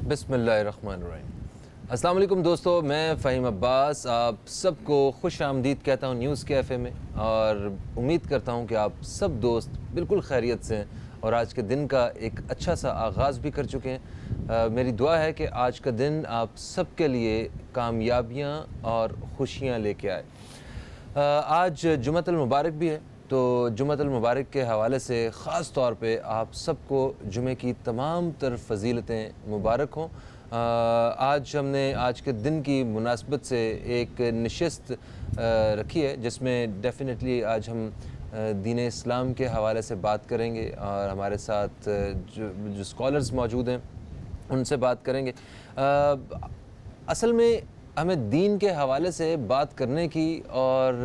بسم اللہ الرحمن الرحیم۔ السلام علیکم دوستو، میں فہیم عباس آپ سب کو خوش آمدید کہتا ہوں نیوز کیفے میں، اور امید کرتا ہوں کہ آپ سب دوست بالکل خیریت سے ہیں اور آج کے دن کا ایک اچھا سا آغاز بھی کر چکے ہیں۔ میری دعا ہے کہ آج کا دن آپ سب کے لیے کامیابیاں اور خوشیاں لے کے آئے۔ آج جمعۃ المبارک بھی ہے، تو جمعۃ المبارک کے حوالے سے خاص طور پہ آپ سب کو جمعے کی تمام تر فضیلتیں مبارک ہوں۔ آج ہم نے آج کے دن کی مناسبت سے ایک نشست رکھی ہے جس میں ڈیفینیٹلی آج ہم دین اسلام کے حوالے سے بات کریں گے، اور ہمارے ساتھ جو اسکالرز موجود ہیں ان سے بات کریں گے۔ اصل میں ہمیں دین کے حوالے سے بات کرنے کی اور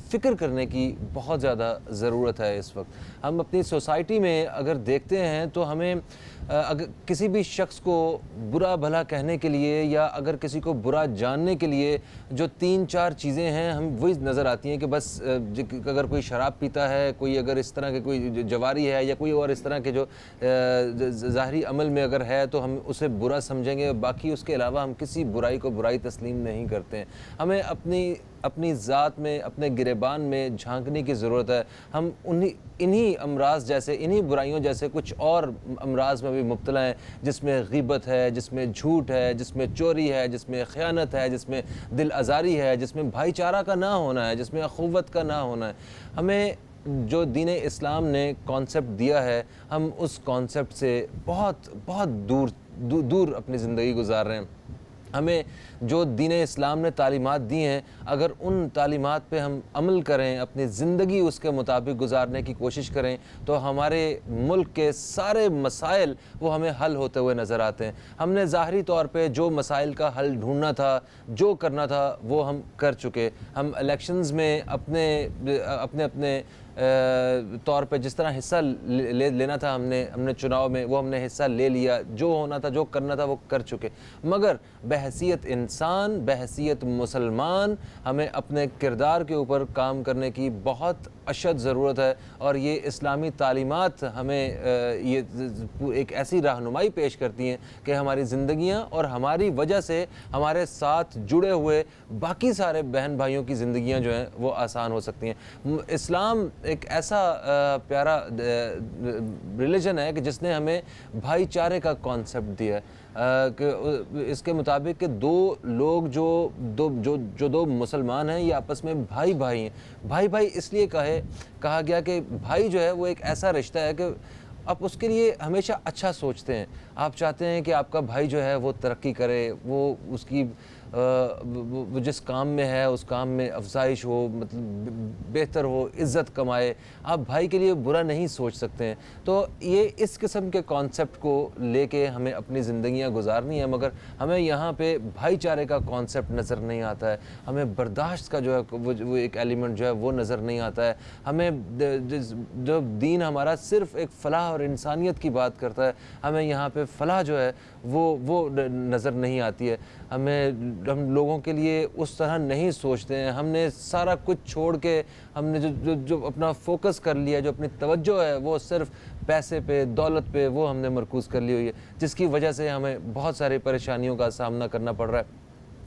فکر کرنے کی بہت زیادہ ضرورت ہے اس وقت۔ ہم اپنی سوسائٹی میں اگر دیکھتے ہیں تو ہمیں اگر کسی بھی شخص کو برا بھلا کہنے کے لیے یا اگر کسی کو برا جاننے کے لیے جو 3-4 چیزیں ہیں ہم وہی نظر آتی ہیں کہ بس اگر کوئی شراب پیتا ہے، کوئی اگر اس طرح کے کوئی جواری ہے یا کوئی اور اس طرح کے جو ظاہری عمل میں اگر ہے تو ہم اسے برا سمجھیں گے، باقی اس کے علاوہ ہم کسی برائی کو برائی تسلیم نہیں کرتے ہیں۔ ہمیں اپنی ذات میں، اپنے گریبان میں جھانکنے کی ضرورت ہے۔ ہم انہی امراض جیسے، انہی برائیوں جیسے کچھ اور امراض میں بھی مبتلا ہیں، جس میں غیبت ہے، جس میں جھوٹ ہے، جس میں چوری ہے، جس میں خیانت ہے، جس میں دل آزاری ہے، جس میں بھائی چارہ کا نہ ہونا ہے، جس میں اخوت کا نہ ہونا ہے۔ ہمیں جو دین اسلام نے کانسیپٹ دیا ہے، ہم اس کانسیپٹ سے بہت بہت دور اپنی زندگی گزار رہے ہیں۔ ہمیں جو دین اسلام نے تعلیمات دی ہیں، اگر ان تعلیمات پہ ہم عمل کریں، اپنی زندگی اس کے مطابق گزارنے کی کوشش کریں تو ہمارے ملک کے سارے مسائل وہ ہمیں حل ہوتے ہوئے نظر آتے ہیں۔ ہم نے ظاہری طور پہ جو مسائل کا حل ڈھونڈنا تھا، جو کرنا تھا وہ ہم کر چکے۔ ہم الیکشنز میں اپنے طور پہ جس طرح حصہ لینا تھا، ہم نے چناؤ میں وہ ہم نے حصہ لے لیا، جو ہونا تھا، جو کرنا تھا وہ کر چکے۔ مگر بحیثیت انسان، بحیثیت مسلمان، ہمیں اپنے کردار کے اوپر کام کرنے کی بہت اشد ضرورت ہے، اور یہ اسلامی تعلیمات ہمیں یہ ایک ایسی رہنمائی پیش کرتی ہیں کہ ہماری زندگیاں اور ہماری وجہ سے ہمارے ساتھ جڑے ہوئے باقی سارے بہن بھائیوں کی زندگیاں جو ہیں وہ آسان ہو سکتی ہیں۔ اسلام ایک ایسا پیارا ریلیجن ہے کہ جس نے ہمیں بھائی چارے کا کانسیپٹ دیا ہے، کہ اس کے مطابق کہ دو مسلمان ہیں یہ آپس میں بھائی ہیں۔ بھائی اس لیے کہا گیا کہ بھائی جو ہے وہ ایک ایسا رشتہ ہے کہ آپ اس کے لیے ہمیشہ اچھا سوچتے ہیں، آپ چاہتے ہیں کہ آپ کا بھائی جو ہے وہ ترقی کرے، وہ اس کی وہ جس کام میں ہے اس کام میں افزائش ہو، مطلب بہتر ہو، عزت کمائے۔ آپ بھائی کے لیے برا نہیں سوچ سکتے ہیں۔ تو یہ اس قسم کے کانسیپٹ کو لے کے ہمیں اپنی زندگیاں گزارنی ہے، مگر ہمیں یہاں پہ بھائی چارے کا کانسیپٹ نظر نہیں آتا ہے، ہمیں برداشت کا جو ہے وہ ایک ایلیمنٹ جو ہے وہ نظر نہیں آتا ہے۔ ہمیں جو دین ہمارا صرف ایک فلاح اور انسانیت کی بات کرتا ہے، ہمیں یہاں پہ فلاح جو ہے وہ نظر نہیں آتی ہے۔ ہم لوگوں کے لیے اس طرح نہیں سوچتے ہیں۔ ہم نے سارا کچھ چھوڑ کے ہم نے جو اپنا فوکس کر لیا، جو اپنی توجہ ہے وہ صرف پیسے پہ، دولت پہ وہ ہم نے مرکوز کر لی ہوئی ہے، جس کی وجہ سے ہمیں بہت ساری پریشانیوں کا سامنا کرنا پڑ رہا ہے۔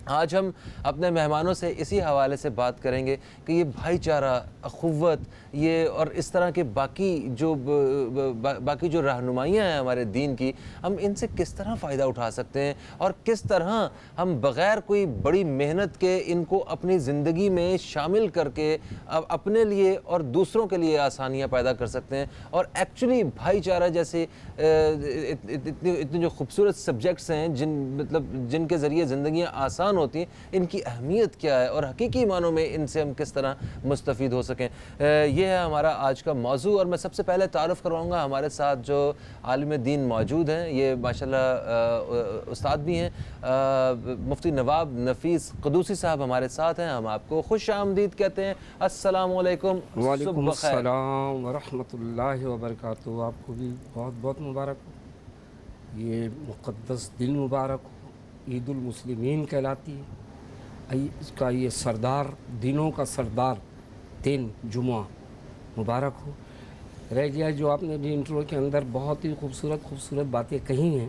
آج ہم اپنے مہمانوں سے اسی حوالے سے بات کریں گے کہ یہ بھائی چارہ، اخوت، یہ اور اس طرح کے باقی جو رہنمائیاں ہیں ہمارے دین کی، ہم ان سے کس طرح فائدہ اٹھا سکتے ہیں، اور کس طرح ہم بغیر کوئی بڑی محنت کے ان کو اپنی زندگی میں شامل کر کے اپنے لیے اور دوسروں کے لیے آسانیاں پیدا کر سکتے ہیں، اور ایکچولی بھائی چارہ جیسے اتنے جو خوبصورت سبجیکٹس ہیں جن کے ذریعے زندگیاں آسان ہوتی ہیں، ان کی اہمیت کیا ہے اور حقیقی معنوں میں ان سے ہم کس طرح مستفید ہو سکیں، یہ ہے ہمارا آج کا موضوع۔ اور میں سب سے پہلے تعارف کرواؤں گا ہمارے ساتھ جو عالم دین موجود ہیں، یہ ماشاءاللہ استاد بھی ہیں، مفتی نواب نفیس قدوسی صاحب ہمارے ساتھ ہیں۔ ہم آپ کو خوش آمدید کہتے ہیں۔ السلام علیکم۔ وعلیکم السلام ورحمۃ اللہ وبرکاتہ۔ آپ کو بھی بہت بہت مبارک ہو، یہ مقدس دن مبارک ہو، عید المسلمین کہلاتی ہے، اس کا یہ سردار دنوں کا سردار دن جمعہ مبارک ہو۔ رہ گیا جو آپ نے بھی انٹرو کے اندر بہت ہی خوبصورت باتیں کہی ہیں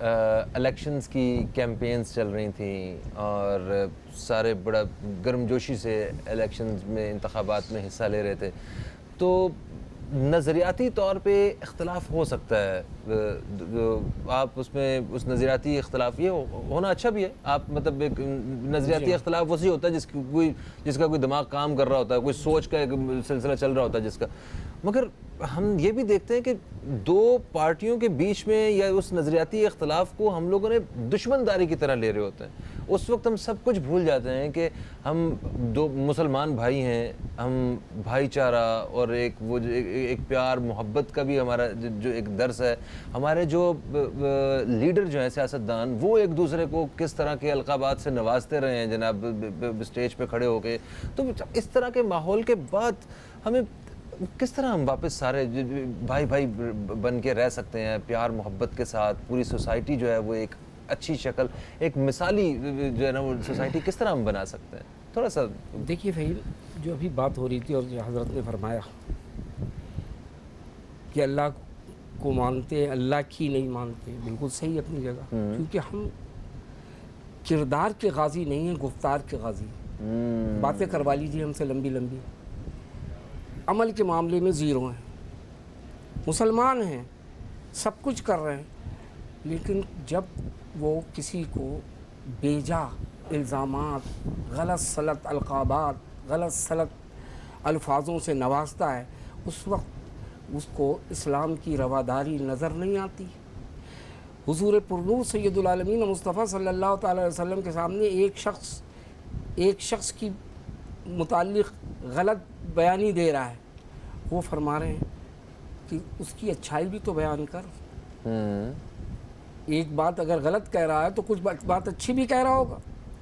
الیکشنز کی کیمپینز چل رہی تھیں اور سارے بڑا گرم جوشی سے الیکشنز میں انتخابات میں حصہ لے رہے تھے، تو نظریاتی طور پہ اختلاف ہو سکتا ہے، آپ اس میں اس نظریاتی اختلاف یہ ہونا اچھا بھی ہے، آپ مطلب ایک نظریاتی اختلاف وہی ہوتا ہے جس کا کوئی دماغ کام کر رہا ہوتا ہے، کوئی سوچ کا ایک سلسلہ چل رہا ہوتا ہے جس کا. مگر ہم یہ بھی دیکھتے ہیں کہ دو پارٹیوں کے بیچ میں یا اس نظریاتی اختلاف کو ہم لوگوں نے دشمن داری کی طرح لے رہے ہوتے ہیں. اس وقت ہم سب کچھ بھول جاتے ہیں کہ ہم دو مسلمان بھائی ہیں، ہم بھائی چارہ اور ایک پیار محبت کا بھی ہمارا جو ایک درس ہے. ہمارے جو لیڈر جو ہیں سیاستدان، وہ ایک دوسرے کو کس طرح کے القابات سے نوازتے رہے ہیں جناب اسٹیج پہ کھڑے ہو کے. تو اس طرح کے ماحول کے بعد ہمیں کس طرح ہم واپس سارے بھائی بھائی بن کے رہ سکتے ہیں پیار محبت کے ساتھ؟ پوری سوسائٹی جو ہے وہ ایک اچھی شکل، ایک مثالی جو ہے نا وہ سوسائٹی کس طرح ہم بنا سکتے ہیں؟ تھوڑا سا دیکھیے فہیم، جو ابھی بات ہو رہی تھی اور جو حضرت نے فرمایا کہ اللہ کو مانتے اللہ کی نہیں مانتے، بالکل صحیح اپنی جگہ، کیونکہ ہم کردار کے غازی نہیں ہیں، گفتار کے غازی. باتیں کروا لیجیے ہم سے لمبی لمبی، عمل کے معاملے میں زیرو ہیں. مسلمان ہیں، سب کچھ کر رہے ہیں، لیکن جب وہ کسی کو بیجا الزامات، غلط سلط القابات، غلط سلط الفاظوں سے نوازتا ہے، اس وقت اس کو اسلام کی رواداری نظر نہیں آتی. حضور پرنور سید العالمین مصطفیٰ صلی اللہ تعالی علیہ وسلم کے سامنے ایک شخص کی متعلق غلط بیانی دے رہا ہے، وہ فرما رہے ہیں کہ اس کی اچھائی بھی تو بیان کر. ایک بات اگر غلط کہہ رہا ہے تو کچھ بات اچھی بھی کہہ رہا ہوگا.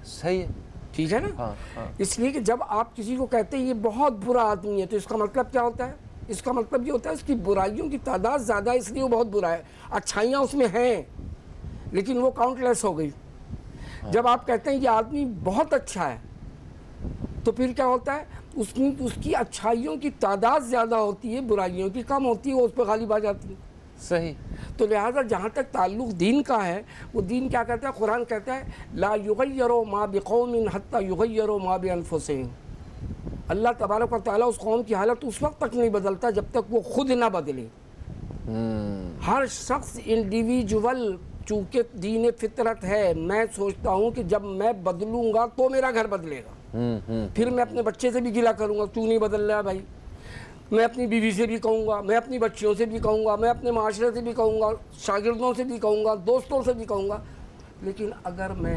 صحیح ہے، ٹھیک ہے نا؟ اس لیے کہ جب آپ کسی کو کہتے ہیں یہ بہت برا آدمی ہے، تو اس کا مطلب کیا ہوتا ہے؟ اس کا مطلب یہ ہوتا ہے اس کی برائیوں کی تعداد زیادہ ہے، اس لیے وہ بہت برا ہے. اچھائیاں اس میں ہیں لیکن وہ کاؤنٹ لیس ہو گئی. جب آپ کہتے ہیں یہ آدمی بہت اچھا ہے، تو پھر کیا ہوتا ہے؟ اس کی اچھائیوں کی تعداد زیادہ ہوتی ہے، برائیوں کی کم ہوتی ہے، وہ اس پہ غالب آ جاتی ہے. صحیح. تو لہٰذا جہاں تک تعلق دین کا ہے، وہ دین کیا کہتا ہے؟ قرآن کہتا ہے لا یغیروا ما بقوم حتی یغیروا ما بانفسہم. اللہ تبارک و تعالیٰ اس قوم کی حالت اس وقت تک نہیں بدلتا جب تک وہ خود نہ بدلے. ہر شخص انڈیویجول، چونکہ دین فطرت ہے، میں سوچتا ہوں کہ جب میں بدلوں گا تو میرا گھر بدلے گا. پھر میں اپنے بچے سے بھی گلہ کروں گا کیوں نہیں بدل رہا بھائی. میں اپنی بیوی سے بھی کہوں گا، میں اپنی بچیوں سے بھی کہوں گا، میں اپنے معاشرے سے بھی کہوں گا، شاگردوں سے بھی کہوں گا، دوستوں سے بھی کہوں گا. لیکن اگر میں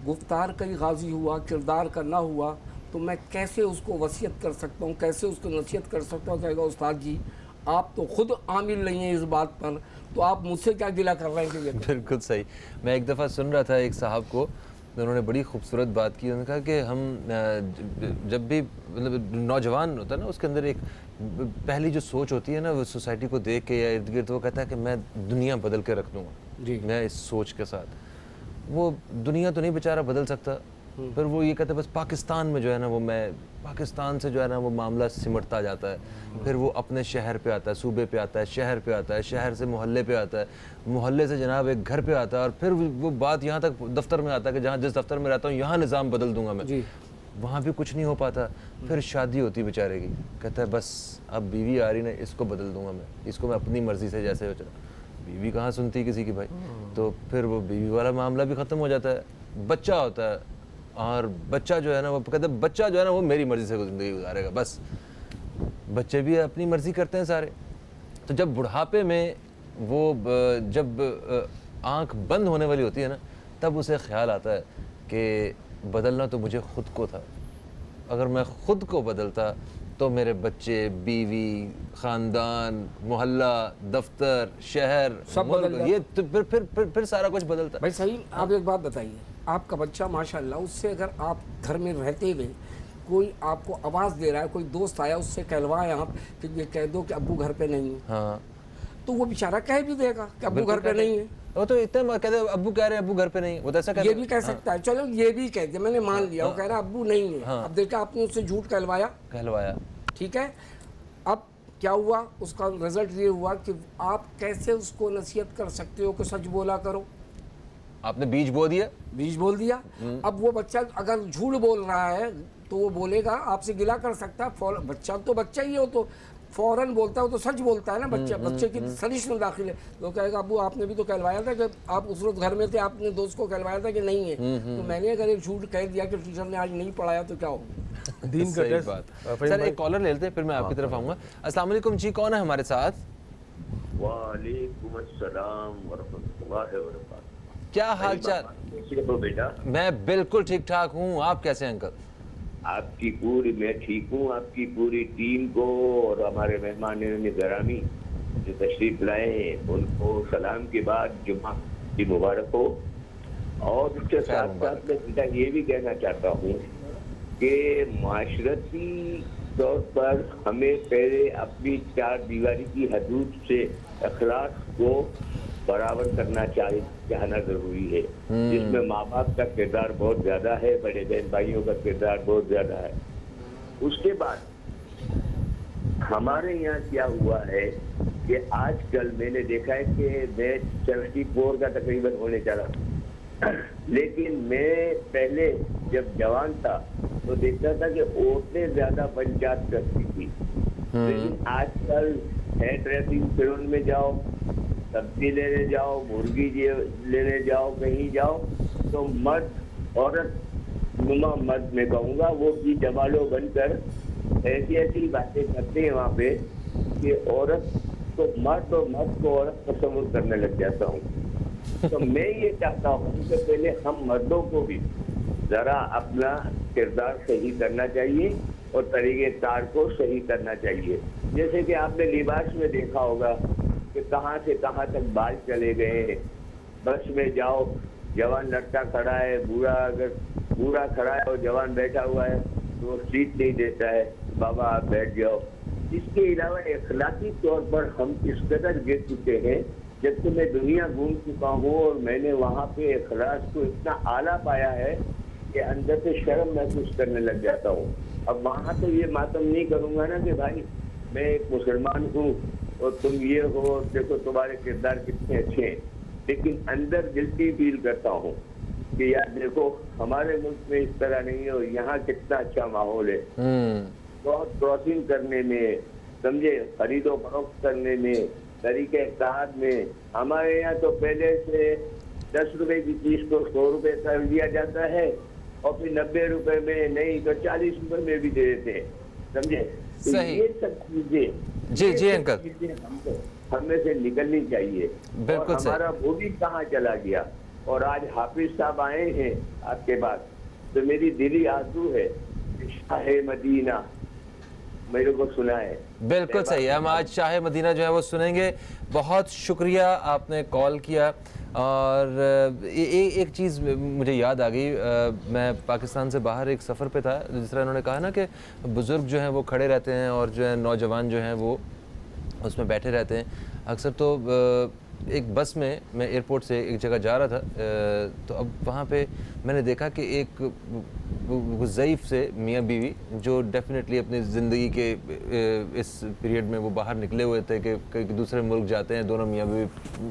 گفتار کا ہی غازی ہوا، کردار کا نہ ہوا، تو میں کیسے اس کو وصیت کر سکتا ہوں، کیسے اس کو نصیحت کر سکتا ہوں؟ کہے گا استاد جی آپ تو خود عامل نہیں ہیں اس بات پر، تو آپ مجھ سے کیا گلہ کر رہے ہیں؟ کہ بالکل صحیح. میں ایک دفعہ سن رہا تھا ایک صاحب کو، انہوں نے بڑی خوبصورت بات کی. انہوں نے کہا کہ ہم جب بھی مطلب نوجوان ہوتا ہے نا، اس کے اندر ایک پہلی جو سوچ ہوتی ہے نا وہ سوسائٹی کو دیکھ کے یا ارد گرد، وہ کہتا ہے کہ میں دنیا بدل کے رکھ دوں گا. میں اس سوچ کے ساتھ، وہ دنیا تو نہیں بیچارہ بدل سکتا. پھر وہ یہ کہتا ہے بس پاکستان میں جو ہے نا وہ میں پاکستان سے جو ہے نا وہ معاملہ سمٹتا جاتا ہے. پھر وہ اپنے شہر پہ آتا ہے، صوبے پہ آتا ہے، شہر پہ آتا ہے، شہر سے محلے پہ آتا ہے، محلے سے جناب ایک گھر پہ آتا ہے، اور پھر وہ بات یہاں تک دفتر میں آتا ہے کہ جہاں جس دفتر میں رہتا ہوں یہاں نظام بدل دوں گا میں. وہاں بھی کچھ نہیں ہو پاتا. پھر شادی ہوتی بیچارے کی، کہتا ہے بس اب بیوی آ رہی نا، اس کو بدل دوں گا میں، اس کو میں اپنی مرضی سے جیسے ہو چلا. بیوی کہاں سنتی کسی کی بھائی. تو پھر وہ بیوی والا معاملہ بھی ختم ہو جاتا ہے. بچہ ہوتا ہے، اور بچہ جو ہے نا وہ کہتے ہیں بچہ جو ہے نا وہ میری مرضی سے زندگی گزارے گا. بس بچے بھی اپنی مرضی کرتے ہیں سارے. تو جب بڑھاپے میں وہ جب آنکھ بند ہونے والی ہوتی ہے نا، تب اسے خیال آتا ہے کہ بدلنا تو مجھے خود کو تھا. اگر میں خود کو بدلتا تو میرے بچے، بیوی، خاندان، محلہ، دفتر، شہر، سب بدل جاتا. یہ پھر سارا کچھ بدلتا. بھائی صحیح. آپ ایک بات بتائیے، آپ کا بچہ ماشاءاللہ، اس سے اگر آپ گھر میں رہتے ہوئے کوئی آپ کو آواز دے رہا ہے، کوئی دوست آیا اس سے کہلوائیں آپ کہ یہ کہہ دو کہ ابو گھر پہ نہیں ہے، ہاں، تو وہ بیچارہ کہہ بھی دے گا کہ ابو گھر پہ نہیں ہے. وہ تو اتنا کہتے ہیں ابو کہہ رہے ہیں ابو گھر پہ نہیں ہے، وہ تو ایسا یہ بھی کہہ سکتا ہے. چلو یہ بھی کہہ دیا، میں نے مان لیا، وہ کہہ رہا ابو نہیں ہے. اب دیکھا آپ نے اس سے جھوٹ کہلوایا، کہلوایا. ٹھیک ہے. اب کیا ہوا؟ اس کا رزلٹ یہ ہوا کہ آپ کیسے اس کو نصیحت کر سکتے ہو کہ سچ بولا کرو؟ آپ نے بیج بو دیا، بیج بول دیا. اب وہ بچہ اگر جھوٹ بول رہا ہے تو وہ بولے گا، آپ سے گلہ کر سکتا ہے. بچہ تو بچہ ہی ہے، وہ تو فوراً بولتا ہے، وہ تو سچ بولتا ہے نا. بچے کی سرش میں داخل ہے. وہ کہے گا ابو آپ نے بھی تو کہلوایا تھا کہ آپ اس وقت گھر میں تھے، آپ نے دوست کو کہلوایا تھا کہ نہیں ہے. تو میں نے اگر ایک جھوٹ کہہ دیا کہ ٹیچر نے آج نہیں پڑھایا تو کیا ہوگا؟ دین کا صحیح ٹیسٹ. بات. سر ایک کالر لے لیتے ہیں، پھر میں آپ کی طرف آؤں گا. السلام علیکم جی، کون ہے ہمارے ساتھ؟ وعلیکم السلام ورحمۃ اللہ وبرکاتہ. کیا حال چال؟ کیسے ہو بیٹا؟ میں بالکل ٹھیک ٹھاک ہوں، آپ کیسے ہیں انکل؟ آپ کی پوری، میں ٹھیک ہوں. آپ کی پوری ٹیم کو اور ہمارے مہمان گرامی جو تشریف لائے ہیں ان کو سلام کے بعد جمعہ کی مبارک ہو. اور اس کے ساتھ ساتھ میں بیٹا یہ بھی کہنا چاہتا ہوں کہ معاشرتی طور پر ہمیں پہلے اپنی چار دیواری کی حدود سے اخلاق کو برابر کرنا چاہنا ضروری ہے، جس میں ماں باپ کا کردار بہت زیادہ ہے، بڑے بہن بھائیوں کا کردار بہت زیادہ ہے. اس کے بعد ہمارے یہاں کیا ہوا ہے کہ آج کل میں نے دیکھا ہے کہ میں 74 کا تقریباً ہونے چلا، لیکن میں پہلے جب جوان تھا تو دیکھتا تھا کہ عورتیں زیادہ پنچات کرتی تھی. لیکن آج کل ہیئر ڈریسنگ سیلون میں جاؤ، سبزی لینے جاؤ، مرغی لینے جاؤ، کہیں جاؤ تو مرد، عورت نما مرد میں کہوں گا، وہ بھی جمالو بن کر ایسی باتیں کرتے ہیں وہاں پہ کہ عورت کو مرد اور مرد کو عورت تصور کرنے لگ جاتا ہوں. تو میں یہ چاہتا ہوں کہ پہلے ہم مردوں کو بھی ذرا اپنا کردار صحیح کرنا چاہیے اور طریقہ کار کو صحیح کرنا چاہیے. جیسے کہ آپ نے لباس میں دیکھا ہوگا کہ کہاں سے کہاں تک بال چلے گئے. بس میں جاؤ، جوان لڑکا کھڑا ہے، بوڑھا کھڑا ہے اور جوان بیٹھا ہوا ہے تو وہ سیٹ نہیں دیتا ہے، بابا آپ بیٹھ جاؤ. اس کے علاوہ اخلاقی طور پر ہم اس قدر گر چکے ہیں. جب کہ میں دنیا گھوم چکا ہوں اور میں نے وہاں پہ اخلاق کو اتنا اعلیٰ پایا ہے کہ اندر سے شرم محسوس کرنے لگ جاتا ہوں. اب وہاں تو یہ ماتم نہیں کروں گا نا کہ بھائی میں ایک مسلمان ہوں اور تم یہ ہو، دیکھو تمہارے کردار کتنے اچھے ہیں. لیکن اندر گلٹی فیل کرتا ہوں کہ یار دیکھو ہمارے ملک میں اس طرح نہیں ہے اور یہاں کتنا اچھا ماحول ہے. بہت کراسنگ کرنے میں، سمجھے، خرید و فروخت کرنے میں، طریقہ کار میں. ہمارے یہاں تو پہلے سے 10 روپے کی چیز کو 100 روپے کر دیا جاتا ہے اور پھر 90 روپے میں نہیں تو 40 روپے میں بھی دے دیتے ہیں، سمجھے. صحیح. یہ سب چیزیں جی انکل ہم میں سے نکلنی چاہیے. بالکل اور ہمارا وہ بھی کہاں چلا گیا. اور آج حافظ صاحب آئے ہیں آپ کے بعد تو میری دلی آرزو ہے کہ شاہ مدینہ میرے کو سنا ہے. بالکل صحیح ہے، ہم آج شاہ مدینہ جو ہے وہ سنیں گے. بہت شکریہ آپ نے کال کیا. اور ایک چیز مجھے یاد آ گئی، میں پاکستان سے باہر ایک سفر پہ تھا، جس طرح انہوں نے کہا نا کہ بزرگ جو ہیں وہ کھڑے رہتے ہیں اور جو ہے نوجوان جو ہیں وہ اس میں بیٹھے رہتے ہیں اکثر. تو ایک بس میں ایئرپورٹ سے ایک جگہ جا رہا تھا، تو اب وہاں پہ میں نے دیکھا کہ ایک ضعیف سے میاں بیوی جو ڈیفینیٹلی اپنی زندگی کے اس پیریڈ میں وہ باہر نکلے ہوئے تھے کہ کئی دوسرے ملک جاتے ہیں، دونوں میاں بیوی.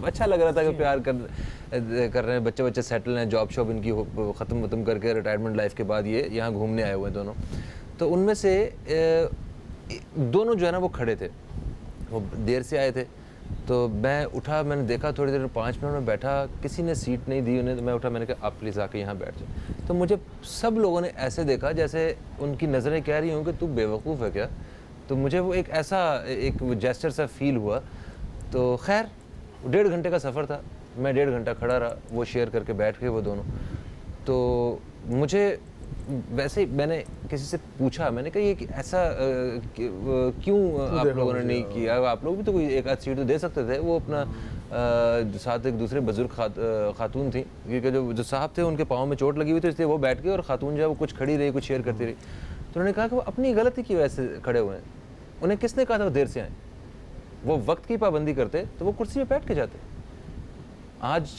اچھا لگ رہا تھا کہ پیار کر رہے ہیں، بچے سیٹل ہیں، جاب شاب ان کی ختم کر کے ریٹائرمنٹ لائف کے بعد یہ یہاں گھومنے آئے ہوئے ہیں دونوں. تو ان میں سے دونوں جو ہے نا وہ کھڑے تھے، وہ دیر سے آئے تھے. تو میں اٹھا، میں نے دیکھا تھوڑی دیر 5 منٹ میں بیٹھا، کسی نے سیٹ نہیں دی انہیں. تو میں اٹھا، میں نے کہا آپ پلیز آ کے یہاں بیٹھ جائیں. تو مجھے سب لوگوں نے ایسے دیکھا جیسے ان کی نظریں کہہ رہی ہوں کہ تو بے وقوف ہے کیا. تو مجھے وہ ایک ایسا ایک جیسچر سا فیل ہوا. تو خیر 1.5 گھنٹے کا سفر تھا، میں 1.5 گھنٹہ کھڑا رہا، وہ شیئر کر کے بیٹھ گئے وہ دونوں. تو مجھے ویسے ہی میں نے کسی سے پوچھا، میں نے کہا یہ ایسا کیوں آپ لوگوں نے نہیں کیا، آپ لوگ بھی تو کوئی ایک آدھ سیٹ تو دے سکتے تھے. وہ اپنا ساتھ ایک دوسرے بزرگ خاتون تھیں، کیونکہ جو صاحب تھے ان کے پاؤں میں چوٹ لگی ہوئی تھی، اس لیے وہ بیٹھ گئے اور خاتون جو ہے وہ کچھ کھڑی رہی، کچھ شیئر کرتی رہی. تو انہوں نے کہا کہ وہ اپنی غلطی کی وجہ سے کھڑے ہوئے ہیں. انہیں کس نے کہا تھا وہ دیر سے آئیں؟ وہ وقت کی پابندی کرتے تو وہ کرسی پہ بیٹھ کے جاتے. آج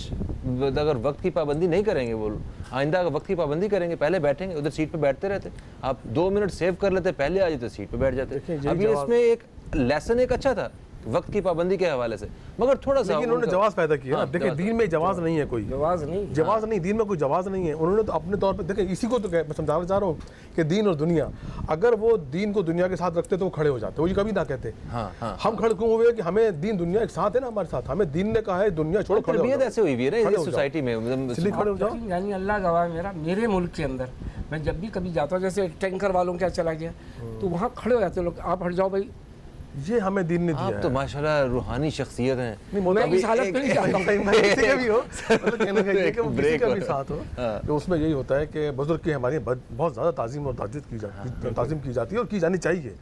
اگر وقت کی پابندی نہیں کریں گے، وہ آئندہ اگر وقت کی پابندی کریں گے، پہلے بیٹھیں گے ادھر سیٹ پہ بیٹھتے رہتے. آپ 2 منٹ سیو کر لیتے، پہلے آ جاتے سیٹ پہ بیٹھ جاتے. اب یہ اس میں ایک لیسن ایک اچھا تھا وقت کی پابندی کے حوالے سے, مگر تھوڑا سا لیکن انہوں نے جواز پیدا کیا. دیکھیں دین میں جواز نہیں ہے, کوئی جواز نہیں, دین میں کوئی جواز نہیں ہے. انہوں نے تو اپنے طور پہ دیکھیں, اسی کو تو میں سمجھانا چاہ رہا ہوں کہ دین اور دنیا, اگر وہ دین کو دنیا کے ساتھ رکھتے تو وہ کھڑے ہو جاتے, وہ یہ کبھی نہ کہتے. ہم کھڑے کیوں ہوئے کہ ہمیں دین دنیا ایک ساتھ ہے نا ہمارے ساتھ, ہمیں دین نے کہا ہے دنیا چھوڑو, کھڑے ہو جاؤ. ایسے ہوئی بھی ہے نا سوسائٹی میں, کھڑے ہو جاؤ. یعنی اللہ گواہ میرے ملک کے اندر میں جب بھی کبھی جاتا ہوں, جیسے ٹینکر والوں کیا چلا گیا تو وہاں کھڑے ہو جاتے لوگ, آپ ہٹ جاؤ بھائی, یہ ہمیں دین نے دیا ہے. آپ تو ماشاءاللہ روحانی شخصیت ہیں. میں اس حالت میں نہیں جاتا ہوں. کسی کا بھی ہو, مطلب کہنے کا یہ کہ وہ کسی کا بھی ساتھ ہو, تو اس میں یہی ہوتا ہے کہ بزرگ کی ہماری بہت زیادہ تعظیم اور تعزیت کی جاتی ہے اور کی جانی چاہیے.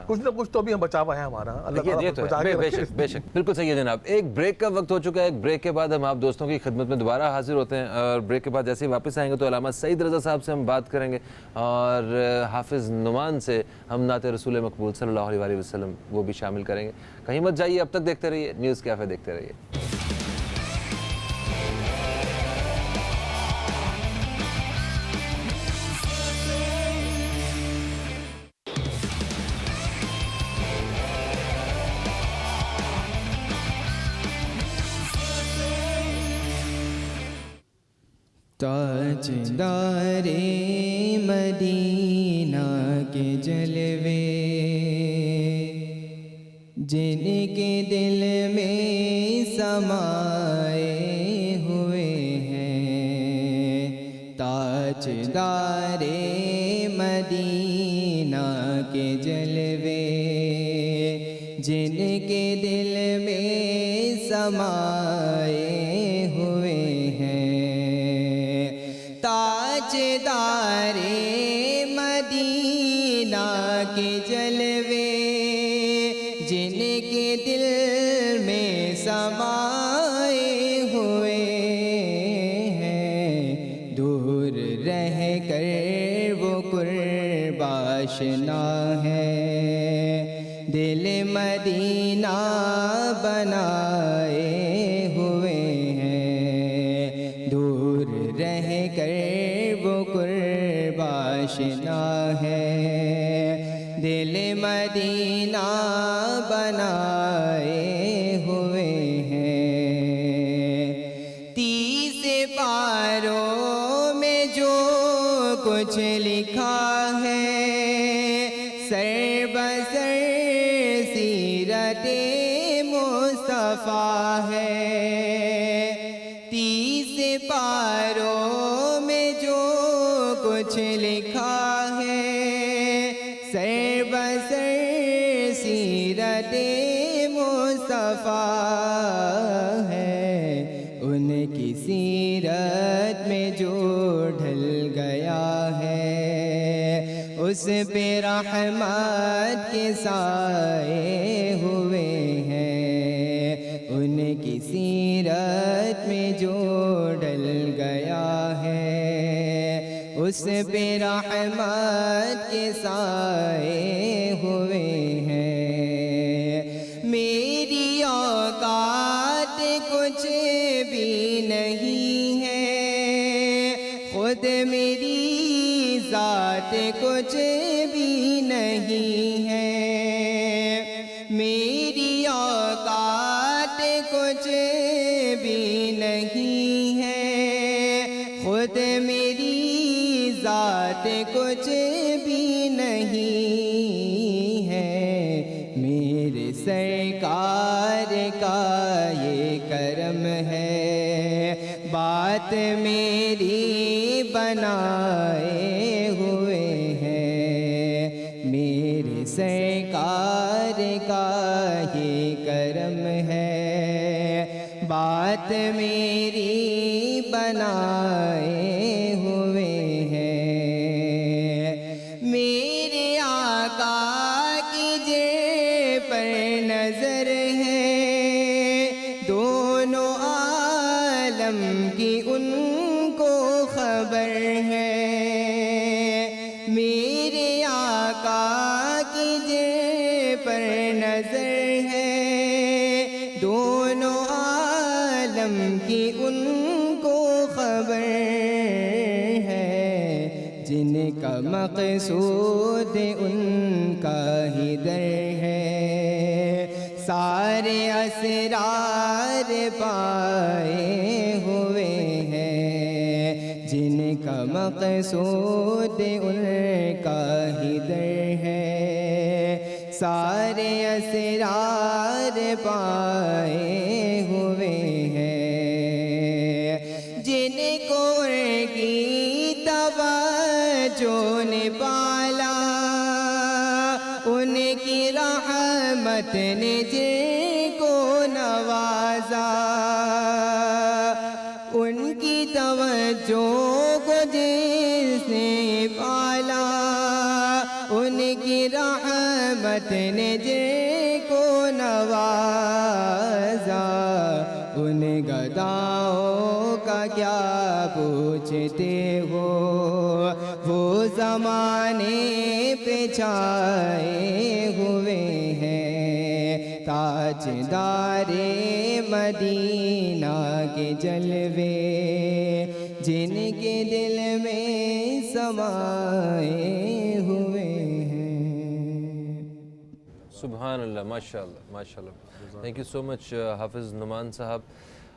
کچھ نہ کچھ تو بھی ہم بچاوا ہے ہمارا, اللہ تعالیٰ بے شک بے شک, بالکل صحیح ہے جناب. ایک بریک کا وقت ہو چکا ہے. ایک بریک کے بعد ہم آپ دوستوں کی خدمت میں دوبارہ حاضر ہوتے ہیں, اور بریک کے بعد جیسے ہی واپس آئیں گے تو علامہ سعید رضا صاحب سے ہم بات کریں گے, اور حافظ نعمان سے ہم نعت رسول مقبول صلی اللہ علیہ وسلم وہ بھی شامل کریں گے. کہیں مت جائیے, اب تک دیکھتے رہیے نیوز کیفے, دیکھتے رہیے. تاجدار مدینہ کے جلوے جن کے دل میں سمائے ہوئے ہیں, تاجدار مدینہ کے جلوے جن کے دل میں سمائے ہوئے ہیں, تاجدار مدینہ کے جلوے جن کے دل میں سمائے ہوئے ہیں, دور رہ کر وہ قرب آشنا ہے, دل مدینہ بنائے ہوئے ہیں, دور رہ کر وہ قرب آشنا ہے, دل مدینہ بنائے ہوئے ہیں. 30 پاروں میں جو کچھ لکھا ہے سر بسر سیرت مصطفیٰ ہے, 30 پاروں میں جو کچھ لکھا ہے سر بسر سیرت مصطفیٰ ہے, ان کی سیرت میں جو ڈھل گیا ہے اس پہ رحمت کے سائے ہوئے ہیں, ان کی سیرت میں جو ڈل گیا ہے اس پہ رحمت کے سائے ہوئے ہیں. میری اوقات کچھ بھی نہیں ہے, خود میری ذات کچھ بھی نہیں ہے, میری اوقات کچھ بھی نہیں ہے, خود میری ذات کچھ بھی نہیں ہے, میرے سرکار کا یہ کرم ہے, بات میری بنائے ہوئے ہیں, میرے سرکار کا یہ کرم ہے, بات میری بنائے ہوئے ہیں. میرے آقا کی جے پر نظر ہے, دونوں عالم کی ان کو خبر ہے, میرے آقا کی جے پر نظر ہے, دونوں عالم کی ان کو خبر ہے, جن کا مقصود ان کا ہی در ہے, سارے اسرار پائے ہوئے ہیں، جن کا مقصود ان کا ہی در ہے، سارے اسرار پائے ہوئے ہیں، جن کو ان کی توجہ نے پالا، ان کی رحمت نے جن کو نوازا، ان کی توجہ کو جس نے پالا، ان کی رحمت نے جن کو نوازا، ان گداؤں کا کیا پوچھتے ہو، وہ زمانے پہ چھائے ہوئے ہیں، تاجدار مدینہ کے جلوے جن کے دل میں سمائے ہوئے ہیں۔ سبحان اللہ، ماشاء اللہ ماشاء اللہ، تھینک یو سو مچ حافظ نعمان صاحب۔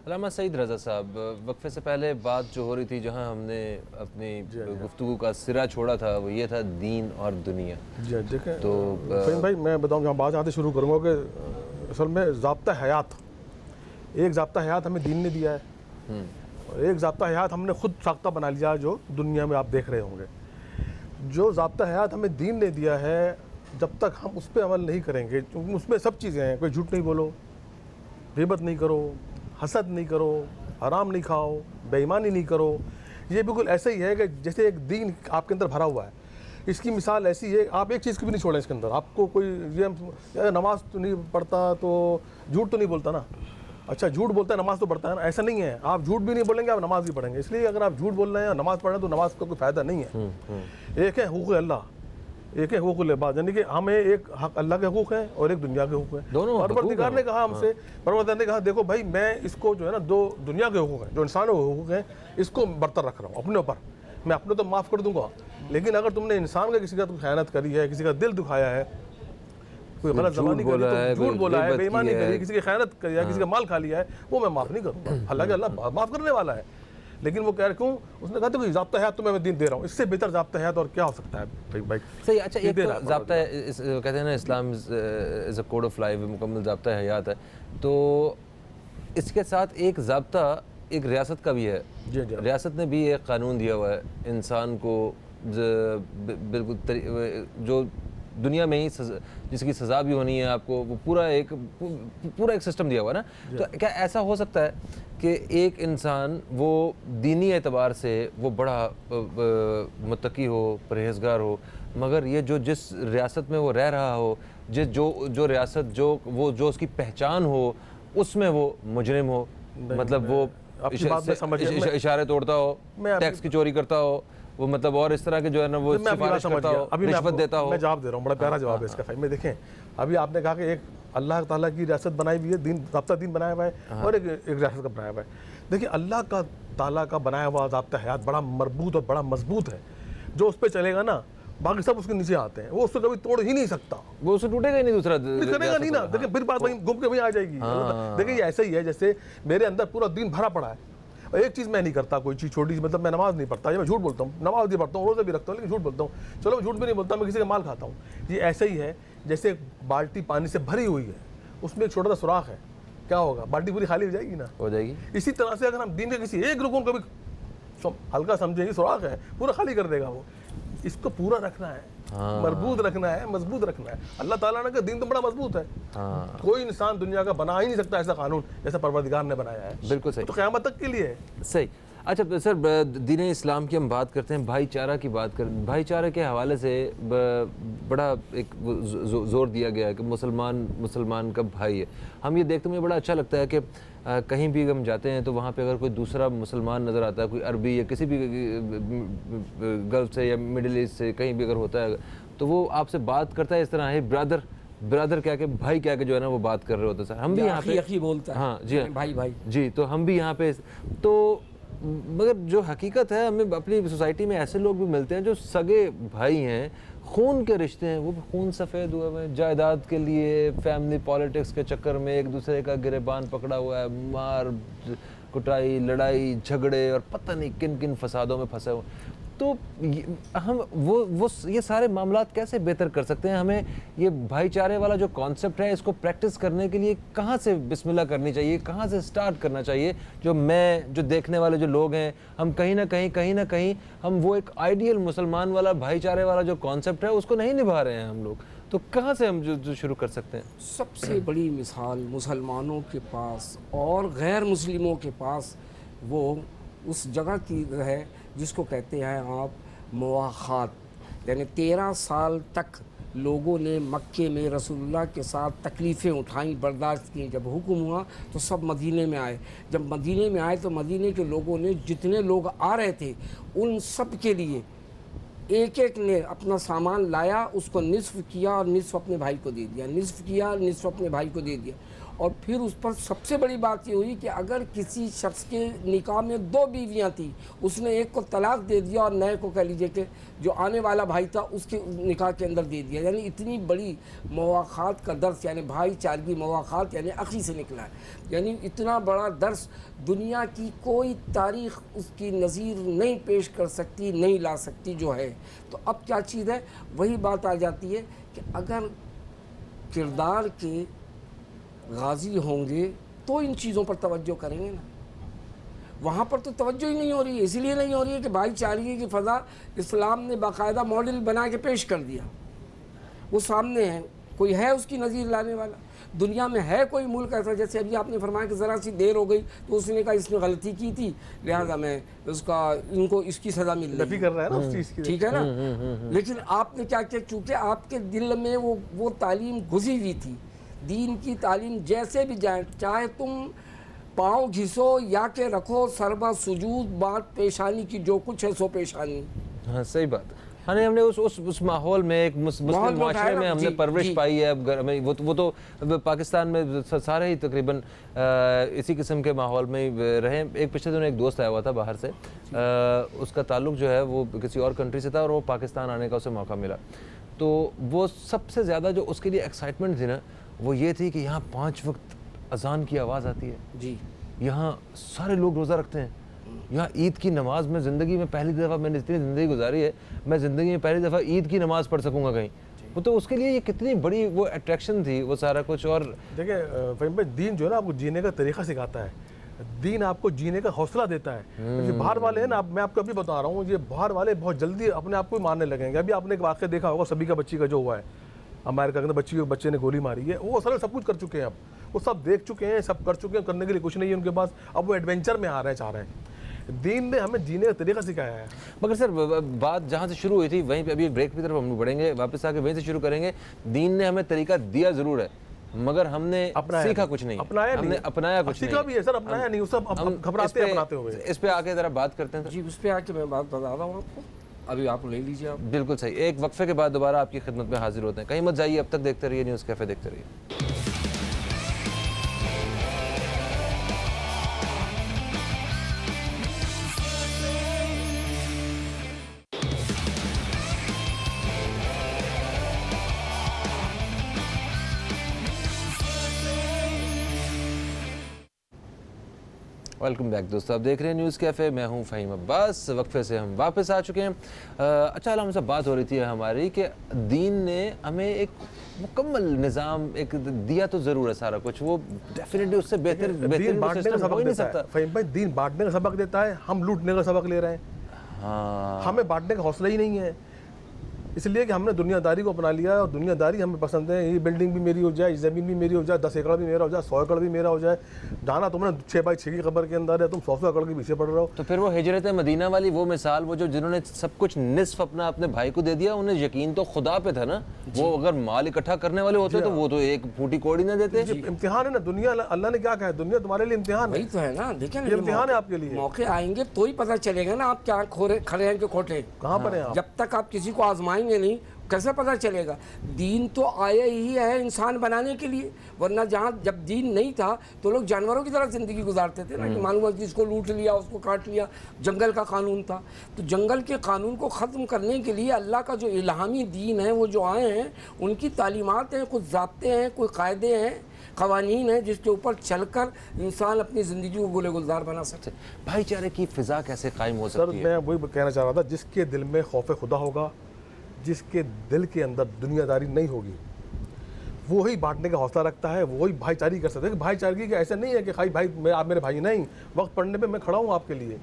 علامہ سعید رضا صاحب، وقفے سے پہلے بات جو ہو رہی تھی، جہاں ہم نے اپنی گفتگو کا سرا چھوڑا تھا، وہ یہ تھا دین اور دنیا۔ جی دیکھیں تو فہیم بھائی، میں بتاؤں کہ بات یہاں سے شروع کروں گا کہ اصل میں ضابطہ حیات، ایک ضابطہ حیات ہمیں دین نے دیا ہے، اور ایک ضابطہ حیات ہم نے خود ساختہ بنا لیا جو دنیا میں آپ دیکھ رہے ہوں گے۔ جو ضابطہ حیات ہمیں دین نے دیا ہے، جب تک ہم اس پہ عمل نہیں کریں گے، کیونکہ اس میں سب چیزیں ہیں، کوئی جھوٹ نہیں بولو، غیبت نہیں کرو، حسد نہیں کرو، حرام نہیں کھاؤ، بے ایمانی نہیں کرو، یہ بالکل ایسا ہی ہے کہ جیسے ایک دین آپ کے اندر بھرا ہوا ہے۔ اس کی مثال ایسی ہے، آپ ایک چیز کو بھی نہیں چھوڑیں اس کے اندر، آپ کو کوئی یہ نماز تو نہیں پڑھتا تو جھوٹ تو نہیں بولتا نا، اچھا جھوٹ بولتا ہے نماز تو پڑھتا ہے نا، ایسا نہیں ہے، آپ جھوٹ بھی نہیں بولیں گے، آپ نماز بھی پڑھیں گے، اس لیے اگر آپ جھوٹ بول رہے ہیں اور نماز پڑھ رہے ہیں تو نماز کا کوئی فائدہ نہیں ہے۔ ایک ہے حقوق اللہ، ایک ہے حقوق العباد، یعنی کہ ہمیں ایک حق اللہ کے حقوق ہیں اور ایک دنیا کے حقوق ہیں۔ دونوں پروردگار نے کہا ہم سے، پروردگار نے کہا دیکھو بھائی، میں اس کو جو ہے نا، دو دنیا کے حقوق ہیں، جو انسانوں کے حقوق ہیں، اس کو برتر رکھ رہا ہوں اپنے اوپر، میں اپنے تو معاف کر دوں گا، لیکن اگر تم نے انسان کا کسی کا خیانت کری ہے، کسی کا دل دکھایا ہے، کوئی غلط زبانی کری ہے، جھوٹ بولا ہے، بے ایمانی کری، کسی کی خیانت کری ہے، کسی کا مال کھا لیا ہے، وہ میں معاف نہیں کروں گا، حالانکہ اللہ معاف کرنے والا ہے، لیکن وہ کہہ رہے کیوں؟ اس نے کہا تو ضابطہ حیات تمہیں میں دین دے رہا ہوں، اس سے بہتر ضابطہ حیات اور کیا ہو سکتا ہے بھائی؟ صحیح۔ اچھا، ایک تو ضابطہ کہتے ہیں نا، اسلام از اے کوڈ آف لائف، مکمل ضابطہ حیات ہے، تو اس کے ساتھ ایک ضابطہ ایک ریاست کا بھی ہے۔ ریاست نے بھی ایک قانون دیا ہوا ہے انسان کو، بالکل جو دنیا میں ہی جس کی سزا بھی ہونی ہے آپ کو، وہ پورا ایک سسٹم دیا ہوا ہے نا۔ تو کیا ایسا ہو سکتا ہے کہ ایک انسان وہ دینی اعتبار سے وہ بڑا متقی ہو، پرہیزگار ہو، مگر یہ جس ریاست میں وہ رہ رہا ہو، جو ریاست جو اس کی پہچان ہو، اس میں وہ مجرم ہو، مطلب وہ اشارے توڑتا ہو، ٹیکس کی چوری کرتا ہو، وہ مطلب اور اس طرح کے جو ہے نا وہ سفارش کرتا ہو، رشوت دیتا ہو؟ میں جواب دے رہا ہوں، بڑا پیارا جواب ہے اس کا فہیم میں۔ دیکھیں ابھی آپ نے کہا کہ ایک اللہ تعالیٰ کی ریاست بنائی ہوئی ہے، دین ضابطہ دین بنایا ہوا ہے، اور ایک ریاست کا بنایا ہوا ہے۔ دیکھیں اللہ کا تعالیٰ کا بنایا ہوا ضابطہ حیات بڑا مربوط اور بڑا مضبوط ہے، جو اس پہ چلے گا نا باقی سب اس کے نیچے آتے ہیں، وہ اس کو کبھی توڑ ہی نہیں سکتا، وہ اس سے ٹوٹے گا ہی نہیں، دوسرا کرے گا نہیں نا۔ دیکھیں پھر بات وہیں گھوم کے وہیں آ جائے گی۔ دیکھیں یہ ایسا ہی ہے جیسے میرے اندر پورا دین بھرا پڑا ہے، ایک چیز میں نہیں کرتا، کوئی چیز چھوٹی سی، مطلب میں نماز نہیں پڑھتا، یا میں جھوٹ بولتا ہوں، نماز بھی پڑھتا ہوں، روزہ بھی رکھتا ہوں، لیکن جھوٹ بولتا ہوں، چلو میں جھوٹ بھی نہیں بولتا، میں کسی کا مال کھاتا ہوں۔ یہ ایسا ہی ہے جیسے بالٹی پانی سے بھری ہوئی ہے، اس میں ایک چھوٹا سا سوراخ ہے، کیا ہوگا؟ بالٹی پوری خالی ہو جائے گی نا، ہو جائے گی۔ اسی طرح سے اگر ہم دین کے کسی ایک رکن کو بھی ہلکا سمجھیں گے، سوراخ ہے، پورا خالی کر دے گا وہ۔ اس کو پورا رکھنا ہے، مربوط رکھنا ہے، مضبوط رکھنا ہے۔ اللہ تعالیٰ نے کہا دین تو بڑا مضبوط ہے، کوئی انسان دنیا کا بنا ہی نہیں سکتا ایسا قانون جیسا پروردگار نے بنایا ہے۔ بالکل صحیح، تو قیامت تک کے لیے ہے۔ صحیح۔ اچھا سر، دین اسلام کی ہم بات کرتے ہیں، بھائی چارہ کی بات کریں، بھائی چارہ کے حوالے سے بڑا ایک زور دیا گیا ہے کہ مسلمان کا بھائی ہے۔ ہم یہ دیکھتے ہیں، مجھے بڑا اچھا لگتا ہے کہ کہیں بھی ہم جاتے ہیں تو وہاں پہ اگر کوئی دوسرا مسلمان نظر آتا ہے، کوئی عربی یا کسی بھی گلف سے یا مڈل ایسٹ سے کہیں بھی اگر ہوتا ہے، تو وہ آپ سے بات کرتا ہے اس طرح، ہے برادر کیا کہ بھائی کیا کہ جو ہے نا وہ بات کر رہے ہوتے ہیں۔ سر ہم بھی یہاں پہ بولتا ہے، ہاں جی بھائی جی، تو ہم بھی یہاں پہ، تو مگر جو حقیقت ہے ہمیں اپنی سوسائٹی میں ایسے لوگ بھی ملتے ہیں جو سگے بھائی ہیں, خون کے رشتے ہیں, وہ بھی خون سفید ہوئے ہوئے ہیں, جائیداد کے لیے فیملی پالیٹکس کے چکر میں ایک دوسرے کا گریبان پکڑا ہوا ہے, مار کٹائی, لڑائی جھگڑے اور پتہ نہیں کن کن فسادوں میں پھنسے ہوئے. تو ہم یہ سارے معاملات کیسے بہتر کر سکتے ہیں؟ ہمیں یہ بھائی چارے والا جو کانسیپٹ ہے اس کو پریکٹس کرنے کے لیے کہاں سے بسم اللہ کرنی چاہیے, کہاں سے سٹارٹ کرنا چاہیے؟ جو دیکھنے والے جو لوگ ہیں, ہم کہیں نہ کہیں ہم وہ ایک آئیڈیل مسلمان والا بھائی چارے والا جو کانسیپٹ ہے اس کو نہیں نبھا رہے ہیں ہم لوگ. تو کہاں سے ہم جو شروع کر سکتے ہیں؟ سب سے بڑی مثال مسلمانوں کے پاس اور غیر مسلموں کے پاس وہ اس جگہ کی ہے جس کو کہتے ہیں آپ مواخات. یعنی 13 سال تک لوگوں نے مکے میں رسول اللہ کے ساتھ تکلیفیں اٹھائیں, برداشت کیں. جب حکم ہوا تو سب مدینے میں آئے. جب مدینے میں آئے تو مدینے کے لوگوں نے جتنے لوگ آ رہے تھے ان سب کے لیے ایک ایک نے اپنا سامان لایا, اس کو نصف کیا اور نصف اپنے بھائی کو دے دیا, نصف کیا نصف اپنے بھائی کو دے دیا. اور پھر اس پر سب سے بڑی بات یہ ہوئی کہ اگر کسی شخص کے نکاح میں 2 بیویاں تھیں, اس نے ایک کو طلاق دے دیا اور نئے کو کہہ لیجئے کہ جو آنے والا بھائی تھا اس کے نکاح کے اندر دے دیا. یعنی اتنی بڑی مواخات کا درس, یعنی بھائی چارگی مواخات یعنی اخی سے نکلا ہے. یعنی اتنا بڑا درس دنیا کی کوئی تاریخ اس کی نظیر نہیں پیش کر سکتی, نہیں لا سکتی جو ہے. تو اب کیا چیز ہے, وہی بات آ جاتی ہے کہ اگر کردار کے غازی ہوں گے تو ان چیزوں پر توجہ کریں گے نا. وہاں پر تو توجہ ہی نہیں ہو رہی ہے. اسی لیے نہیں ہو رہی ہے کہ بھائی چارگی کی فضا اسلام نے باقاعدہ ماڈل بنا کے پیش کر دیا, وہ سامنے ہے, کوئی ہے اس کی نظیر لانے والا. دنیا میں ہے کوئی ملک ایسا؟ جیسے ابھی آپ نے فرمایا کہ ذرا سی دیر ہو گئی تو اس نے کہا اس نے غلطی کی تھی لہذا میں ان کو اس کی سزا مل رہی کر رہا ہے نا اس چیز کی, ٹھیک ہے نا. لیکن آپ نے کیا کیا, چونکہ آپ کے دل میں وہ تعلیم گھسی ہوئی تھی, دین کی تعلیم جیسے بھی جائے, چاہے تم پاؤں گھسو یا کہ رکھو سربا سجود, بات پیشانی کی جو کچھ ہے سو پیشانی. ہاں صحیح بات. ہم نے اس ماحول میں ایک مسلم معاشرے میں ہم نے پرورش پائی ہے. وہ تو پاکستان میں سارے ہی تقریباً اسی قسم کے ماحول میں رہے. ایک پچھلے دنوں ایک دوست آیا ہوا تھا باہر سے, اس کا تعلق جو ہے وہ کسی اور کنٹری سے تھا اور وہ پاکستان آنے کا اسے موقع ملا. تو وہ سب سے زیادہ جو اس کے لیے ایکسائٹمنٹ تھی نا وہ یہ تھی کہ یہاں 5 وقت اذان کی آواز آتی ہے, جی یہاں سارے لوگ روزہ رکھتے ہیں, یہاں عید کی نماز میں زندگی میں پہلی دفعہ, میں نے اتنی زندگی گزاری ہے, میں زندگی میں پہلی دفعہ عید کی نماز پڑھ سکوں گا کہیں. وہ تو اس کے لیے یہ کتنی بڑی وہ اٹریکشن تھی وہ سارا کچھ. اور دیکھیں فہیم بھائی, دین جو ہے نا آپ کو جینے کا طریقہ سکھاتا ہے, دین آپ کو جینے کا حوصلہ دیتا ہے. یہ باہر والے ہیں نا, میں آپ کو ابھی بتا رہا ہوں, یہ باہر والے بہت جلدی اپنے آپ کو ماننے لگیں گے. ابھی آپ نے ایک واقعہ دیکھا ہوگا سبھی کا بچی کا جو ہوا ہے امریکہ کے اندر, بچے نے گولی ماری ہے. وہ اصل سب کچھ کر چکے ہیں, اب وہ سب دیکھ چکے ہیں, سب کر چکے ہیں, کرنے کے لیے کچھ نہیں ہے ان کے پاس. اب وہ ایڈونچر میں آ رہے ہیں, چاہ رہے ہیں. دین نے ہمیں جینے کا طریقہ سکھایا ہے. مگر سر بات جہاں سے شروع ہوئی تھی وہیں پہ ابھی بریک کی طرف ہم بڑھیں گے, واپس آ کے وہیں سے شروع کریں گے. دین نے ہمیں طریقہ دیا ضرور ہے مگر ہم نے سیکھا کچھ نہیں, ہم نے اپنایا کچھ نہیں. سیکھا بھی ہے سر, اپنایا نہیں, سب گھبراتے ہوئے. اس پہ آ کے ذرا بات کرتے ہیں. جی اس پہ آ کے میں بات بتا رہا ہوں آپ کو, ابھی آپ لے لیجیے. آپ بالکل صحیح. ایک وقفے کے بعد دوبارہ آپ کی خدمت میں حاضر ہوتے ہیں. کہیں مت جائیے, اب تک دیکھتے رہیے نیوز کیفے, دیکھتے رہیے. ویلکم بیک دوستو, آپ دیکھ رہے ہیں نیوز کیفے, میں ہوں فہیم عباس. وقفے سے ہم واپس آ چکے ہیں. اچھا ہم سے بات ہو رہی تھی ہماری کہ دین نے ہمیں ایک مکمل نظام ایک دیا تو ضرور ہے سارا کچھ, وہ ڈیفینیٹلی اس سے بہتر دین بانٹنے کا سبق دیتا ہے. فہیم بھائی دین بانٹنے کا سبق دیتا ہے, ہم لوٹنے کا سبق لے رہے ہیں. ہاں ہمیں بانٹنے کا حوصلہ ہی نہیں ہے, اس لیے کہ ہم نے دنیا داری کو اپنا لیا ہے اور دنیا داری ہمیں پسند ہے. یہ بلڈنگ بھی میری ہو جائے, زمین بھی میری ہو جائے, 10 ایکڑ بھی میرا ہو جائے, 100 ایکڑ بھی میرا ہو جائے. جانا تم نے 6x6 کی قبر کے اندر ہے, تم 100 ایکڑ کے پیچھے پڑ رہے ہو. تو پھر وہ ہجرت مدینہ والی وہ مثال, وہ جنہوں نے سب کچھ نصف اپنے بھائی کو دے دیا, انہیں یقین تو خدا پہ تھا نا. وہ اگر مال اکٹھا کرنے والے ہوتے تو وہ تو ایک پھوٹی کوڑی نہ دیتے. امتحان ہے نا دنیا, اللہ نے کیا کہا ہے, دنیا تمہارے لیے امتحان ہے. وہی تو ہے نا, دیکھیں یہ امتحان ہے آپ کے لیے. موقع آئیں گے تو ہی پتہ چلے گا نا آپ کیا کھڑے ہیں کہ کھوٹے. کہاں پر ہیں آپ؟ جب تک آپ کسی کو آزمائیں گے نہیں کیسے پتہ چلے گا؟ دین تو آیا ہی ہے انسان بنانے کے لیے، ورنہ جہاں جب دین نہیں تھا تو لوگ جانوروں کی طرح زندگی گزارتے تھے نا، کہ معلوم ہے اس کو لوٹ لیا، اس کو کاٹ لیا، جنگل کا قانون تھا۔ تو جنگل کے قانون کو ختم کرنے کے لیے اللہ کا جو الہامی دین ہے وہ جو آئے ہیں ان کی تعلیمات ہیں، کچھ ضابطے ہیں، کوئی قاعدے ہیں، قوانین ہیں جس کے اوپر چل کر انسان اپنی زندگی کو گلے گلزار بنا سکتے۔ بھائی چارے کی فضا کیسے قائم ہو سر سکتی ہے؟ میں وہی کہنا چاہ رہا تھا، جس کے دل میں خوف خدا ہوگا، جس کے دل کے اندر دنیا داری نہیں ہوگی، وہی بانٹنے کا حوصلہ رکھتا ہے، وہی بھائی چارگی کر سکتا ہے۔ کہ بھائی چارگی کا ایسا نہیں ہے کہ بھائی آپ میرے بھائی نہیں، وقت پڑنے پہ میں کھڑا ہوں آپ کے لیے،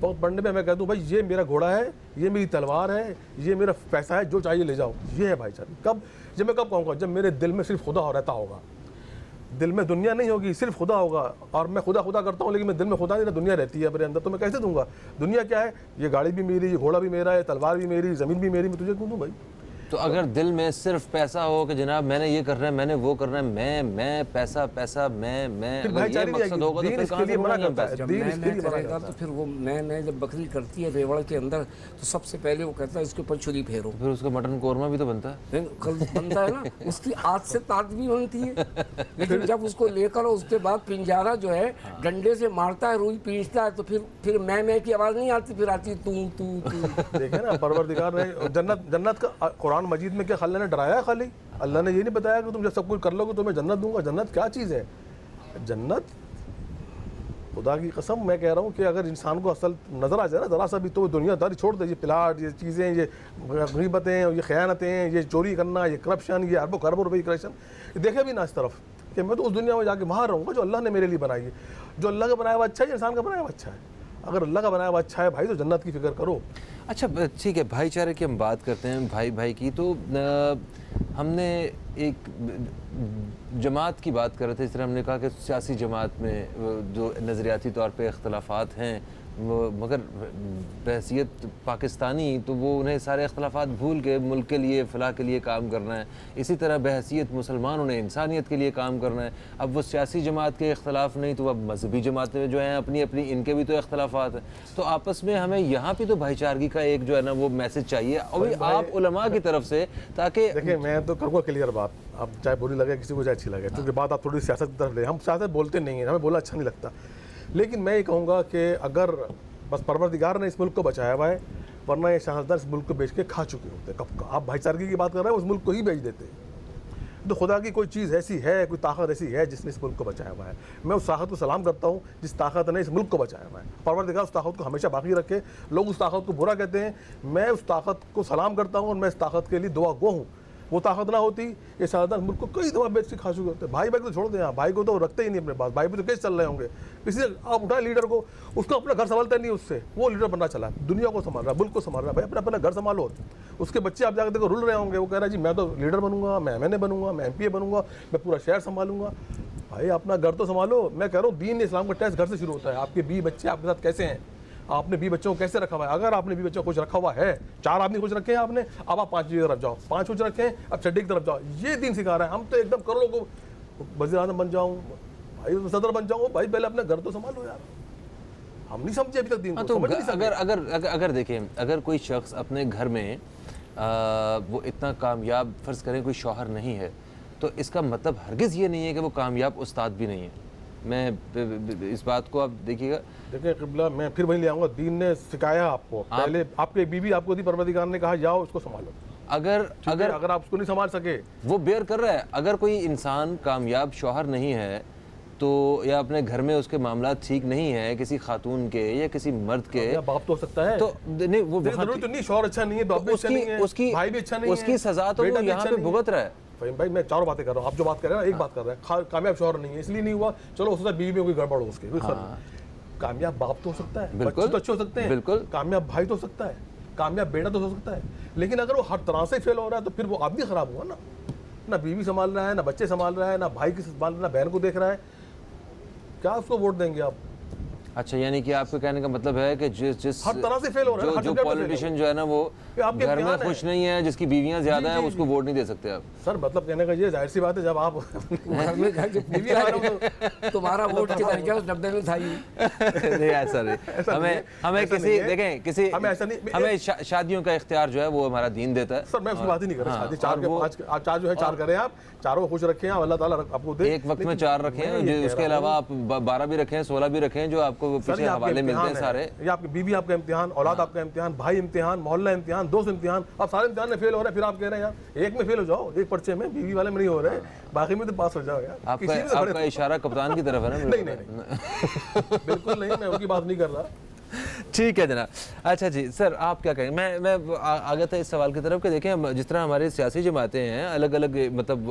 وقت پڑنے پہ میں کہہ دوں بھائی یہ میرا گھوڑا ہے، یہ میری تلوار ہے، یہ میرا پیسہ ہے، جو چاہیے لے جاؤ، یہ ہے بھائی چارگی۔ جب میں کب کہوں گا؟ جب میرے دل میں صرف خدا رہتا ہوگا، دل میں دنیا نہیں ہوگی، صرف خدا ہوگا، اور میں خدا کرتا ہوں لیکن میں دل میں خدا نہیں رہا، دنیا رہتی ہے میرے اندر، تو میں کیسے دوں گا؟ دنیا کیا ہے؟ یہ گاڑی بھی میری، یہ گھوڑا بھی میرا ہے، تلوار بھی میری، زمین بھی میری، میں تجھے کیوں دوں بھائی؟ تو اگر دل میں صرف پیسہ ہو کہ جناب میں نے یہ کرنا ہے، میں نے وہ کرنا ہے، میں پیسہ میں پھر اگر بھائی یہ چارگی مقصد ہوگا تو دین پھر اس کہاں کے سے لیے منع بنائیں گے ہم کرتا پیسے؟ ہے، جب دین اس کے لیے منع کرے گا کرتا تو ہے۔ پھر وہ میں جب بکری کرتی ہے ریوڑ کے اندر تو سب سے پہلے وہ کہتا ہے اس کے اوپر چھری پھیرو، پھر اس کا مٹن قورمہ بھی تو بنتا ہے۔ بنتا ہے نا، اس کی آج سے تات بھی بنتی ہے، لیکن جب اس کو لے کر اس کے بعد پنجارا جو ہے ڈنڈے سے مارتا ہے، روئی پیستا ہے، تو پھر میں کی آواز نہیں آتی، پھر آتی تو۔ دیکھیں نا پروردگار نے جنت کا قرآن مجید میں کیا اللہ نے ڈرایا ہے؟ خالی اللہ نے یہ نہیں بتایا کہ تم جب سب کچھ کر لو گے تو میں جنت دوں گا۔ جنت کیا چیز ہے؟ جنت خدا کی قسم میں کہہ رہا ہوں کہ اگر انسان کو اصل نظر آ جائے نا ذرا سا بھی، تو وہ دنیا داری چھوڑ دے، یہ پلاٹ، یہ چیزیں، یہ غیبتیں، یہ خیانتیں، یہ چوری کرنا، یہ کرپشن، یہ اربوں خربوں روپے کی کرپشن، دیکھے بھی نہ اس طرف کہ میں تو اس دنیا میں جا کے وہاں رہوں گا جو اللہ نے میرے لیے بنائی ہے۔ جو اللہ کا بنایا ہوا اچھا ہے، انسان کا بنایا ہوا اچھا ہے۔ اگر اللہ کا بنایا ہوا اچھا ہے بھائی تو جنت کی فکر کرو۔ اچھا ٹھیک ہے، بھائی چارے کی ہم بات کرتے ہیں، بھائی کی، تو ہم نے ایک جماعت کی بات کر رہے تھے، اس طرح ہم نے کہا کہ سیاسی جماعت میں جو نظریاتی طور پہ اختلافات ہیں مگر بحیثیت پاکستانی تو وہ انہیں سارے اختلافات بھول کے ملک کے لیے فلاح کے لیے کام کرنا ہے، اسی طرح بحیثیت مسلمان انہیں انسانیت کے لیے کام کرنا ہے۔ اب وہ سیاسی جماعت کے اختلاف نہیں تو اب مذہبی جماعتیں جو ہیں اپنی ان کے بھی تو اختلافات ہیں، تو آپس میں ہمیں یہاں پہ تو بھائی چارگی کا ایک جو ہے نا وہ میسج چاہیے، اور آپ علماء کی طرف سے، تاکہ دیکھیں میں تو کروں گا کلیئر بات، اب چاہے بری لگے کسی کو چاہے اچھی لگے، کیونکہ بات آپ تھوڑی سیاست کی طرف لے، ہم سیاست بولتے نہیں ہیں، ہمیں بولا اچھا نہیں لگتا، لیکن میں یہ کہوں گا کہ اگر بس پروردگار نے اس ملک کو بچایا ہوا ہے، ورنہ یہ شہزادہ اس ملک کو بیچ کے کھا چکے ہوتے کب کا۔ آپ بھائی چارگی کی بات کر رہے ہیں، اس ملک کو ہی بیچ دیتے ہیں۔ تو خدا کی کوئی چیز ایسی ہے، کوئی طاقت ایسی ہے جس نے اس ملک کو بچایا ہوا ہے، میں اس طاقت کو سلام کرتا ہوں جس طاقت نے اس ملک کو بچایا ہوا ہے۔ پروردگار اس طاقت کو ہمیشہ باقی رکھے۔ لوگ اس طاقت کو برا کہتے ہیں، میں اس طاقت کو سلام کرتا ہوں اور میں اس طاقت کے لیے دعا گو ہوں۔ وہ طاقت نہ ہوتی یہ شہزادہ ملک کو کئی دفعہ بیچ کے کھا چکے ہوتے۔ بھائی کو چھوڑ دیں، بھائی کو تو رکھتے ہی نہیں اپنے پاس، بھائی پہ تو کیس چل رہے ہوں گے، کسی سے آپ اٹھائیں لیڈر کو، اس کو اپنا گھر سنبھلتا نہیں، اس سے وہ لیڈر بننا چلا ہے، دنیا کو سنبھال رہا ہے، ملک کو سنبھال رہا ہے۔ بھائی اپنا گھر سنبھالو۔ اس کے بچے آپ جا کے دیکھو رول رہے ہوں گے، وہ کہہ رہا ہے جی میں تو لیڈر بنوں گا، میں MNA بنوں گا، میں MP بنوں گا، میں پورا شہر سنبھالوں گا۔ بھائی اپنا گھر تو سنبھالو۔ میں کہہ رہا ہوں دین اسلام کا ٹیسٹ گھر سے شروع ہوتا ہے۔ آپ کے بیوی بچے آپ کے ساتھ کیسے ہیں، آپ نے 20 بچوں کو کیسے رکھا ہوا ہے؟ اگر آپ نے 20 بچوں کو خوش رکھا ہوا ہے، 4 آدمی خوش رکھے ہیں آپ نے، اب آپ 5 کی طرف جاؤ، 5 خوش رکھے ہیں اب 6 کی طرف جاؤ۔ یہ دین سکھا رہا ہے۔ ہم تو ایک دم کروڑوں کو وزیر اعظم بن جاؤں، بھائی صدر بن جاؤں، بھائی پہلے اپنا گھر تو سنبھالو یار۔ ہم نہیں سمجھے ابھی تک دین کو، تو سمجھ نہیں سکے۔ اگر دیکھیں اگر کوئی شخص اپنے گھر میں وہ اتنا کامیاب فرض کریں کوئی شوہر نہیں ہے، تو اس کا مطلب ہرگز یہ نہیں ہے کہ وہ کامیاب استاد بھی نہیں ہے۔ میں اس بات کو آپ دیکھیے گا، دیکھیں قبلہ میں پھر وہیں لے آؤں گا، دین نے سکھایا آپ کو، پہلے آپ کی بیوی آپ کو دی، پروردگار نے کہا جاؤ اس کو سنبھالو۔ اگر آپ اس کو نہیں سنبھال سکے، وہ بیئر کر رہا ہے، اگر کوئی انسان کامیاب شوہر نہیں ہے تو یا اپنے گھر میں اس کے معاملات ٹھیک نہیں ہیں کسی خاتون کے یا کسی مرد کے، باپ تو ہو سکتا ہے، تو نہیں وہ ضروری تو نہیں شوہر اچھا نہیں ہے، باپ بھی اچھا نہیں ہے، بھائی بھی اچھا نہیں ہے، اس کی سزا تو وہ یہاں پہ بھگت رہا ہے۔ فہیم بھائی میں چاروں باتیں کر رہا ہوں، آپ جو بات کر رہے ہیں ایک بات کر رہے ہیں، کامیاب شوہر نہیں ہے اس لیے نہیں ہوا، چلو ہو سکتا ہے بیوی میں کوئی گڑبڑ ہو اس کے، کامیاب باپ تو ہو سکتا ہے، بچے تو اچھے ہو سکتے ہیں، بالکل کامیاب بھائی تو ہو سکتا ہے، کامیاب بیٹا تو ہو سکتا ہے، لیکن اگر وہ ہر طرح سے فیل ہو رہا ہے تو پھر وہ آدمی خراب ہوا نا، نہ بیوی سنبھال رہا ہے، نہ بچے سنبھال رہا ہے، نہ بھائی کی سنبھال رہا ہے، نہ بہن کو دیکھ رہا ہے، کیا اس کو ووٹ دیں گے آپ؟ اچھا یعنی کہ آپ کے کہنے کا مطلب ہے کہ جس ہر طرح سے فیل ہو رہا ہے، ہر جو سبجیکٹ میں پولیٹیشین جو ہے نا وہ آپ کے گھر میں امتحان خوش نہیں ہے، جس کی بیویاں زیادہ ہیں اس کو ووٹ نہیں دے سکتے آپ. سر مطلب کہنے کا یہ ظاہر سی بات ہے جب آپ گھر میں جا کے پوچھتا ہے تمہارا ووٹ کدھر گیا، اس ڈبے میں تھا ہی. نہیں ایسا نہیں، ہمیں کسی دیکھیں کسی ہمیں شادیوں کا اختیار جو ہے وہ ہمارا دین دیتا ہے. سر میں اس کی بات ہی نہیں کر رہا. شادی 4 کے 5 آپ 4 جو ہے 4 کریں، آپ چاروں کو خوش رکھیں، اللہ تعالیٰ آپ کو دے. ایک وقت میں 4 رکھیں، اس کے علاوہ آپ 12 بھی رکھیں، 16 بھی رکھیں، جو آپ کو پیچھے حوالے ملتے ہیں سارے. یہ آپ کی بیوی آپ کا امتحان، اولاد آپ کا امتحان، بھائی امتحان، محلہ امتحان، دوست امتحان، آپ سارے امتحان میں فیل ہو رہے ہیں. پھر آپ کہہ رہے ہیں یار ایک میں فیل ہو جاؤ، ایک پرچے میں، بیوی والے میں نہیں ہو رہے، باقی میں تو پاس ہو جاؤ یار. آپ کا اشارہ کپتان کی طرف ہے نا؟ نہیں بالکل نہیں، میں ان کی بات نہیں کر رہا. ٹھیک ہے جناب. اچھا جی سر آپ کیا کہیں؟ میں آگے تھا اس سوال کی طرف کہ دیکھیں جس طرح ہماری سیاسی جماعتیں ہیں الگ الگ مطلب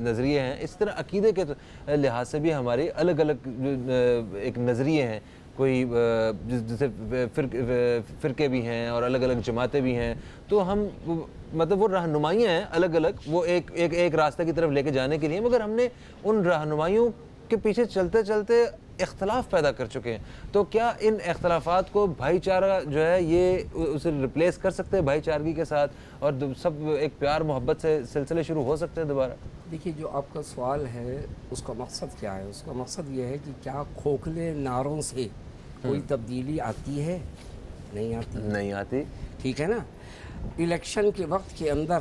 نظریے ہیں، اس طرح عقیدے کے لحاظ سے بھی ہماری الگ الگ ایک نظریے ہیں. کوئی جیسے فرقے بھی ہیں اور الگ الگ جماعتیں بھی ہیں، تو ہم مطلب وہ رہنمائیاں ہیں الگ الگ، وہ ایک راستہ کی طرف لے کے جانے کے لیے، مگر ہم نے ان رہنمائیوں کے پیچھے چلتے چلتے اختلاف پیدا کر چکے ہیں. تو کیا ان اختلافات کو بھائی چارہ جو ہے یہ اسے ریپلیس کر سکتے ہیں بھائی چارگی کے ساتھ، اور سب ایک پیار محبت سے سلسلے شروع ہو سکتے ہیں دوبارہ؟ دیکھیے جو آپ کا سوال ہے اس کا مقصد کیا ہے؟ اس کا مقصد یہ ہے کہ کیا کھوکھلے نعروں سے کوئی تبدیلی آتی ہے؟ نہیں آتی. ٹھیک ہے نا. الیکشن کے وقت کے اندر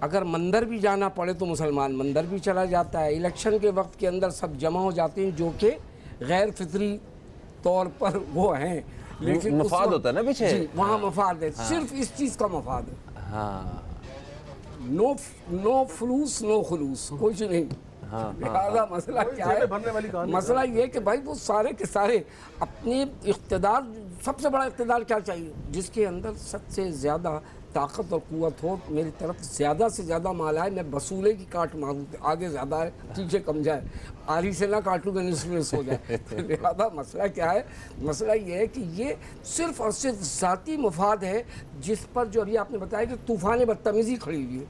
اگر مندر بھی جانا پڑے تو مسلمان مندر بھی چلا جاتا ہے. الیکشن کے وقت کے اندر سب جمع ہو جاتے ہیں جو کہ غیر فطری طور پر وہ ہیں، لیکن مفاد ہوتا ہے نا پیچھے. جی وہاں مفاد ہے، صرف اس چیز کا مفاد ہے. ہاں نو فلوس نو خلوص، کچھ نہیں. لہٰذا مسئلہ کیا ہے؟ مسئلہ یہ کہ بھائی وہ سارے کے سارے اپنے اقتدار، سب سے بڑا اقتدار کیا چاہیے؟ جس کے اندر سب سے زیادہ طاقت اور قوت ہو. میری طرف زیادہ سے زیادہ مال آئے، میں بسولے کی کاٹ ماروں، آگے زیادہ ہے پیچھے کم جائے، آری سے نہ کاٹوں کہ نصف ہو جائے. لہٰذا مسئلہ کیا ہے؟ مسئلہ یہ ہے کہ یہ صرف اور صرف ذاتی مفاد ہے، جس پر جو ابھی آپ نے بتایا کہ طوفان بدتمیزی کھڑی ہوئی ہے.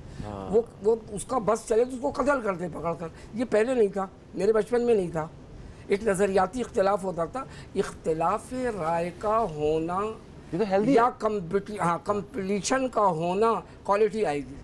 وہ اس کا بس چلے تو اس کو قتل کر دے پکڑ کر. یہ پہلے نہیں تھا، میرے بچپن میں نہیں تھا. ایک نظریاتی اختلاف ہوتا تھا. اختلاف رائے کا ہونا یا کمپٹیشن کا ہونا کوالٹی آئے گی.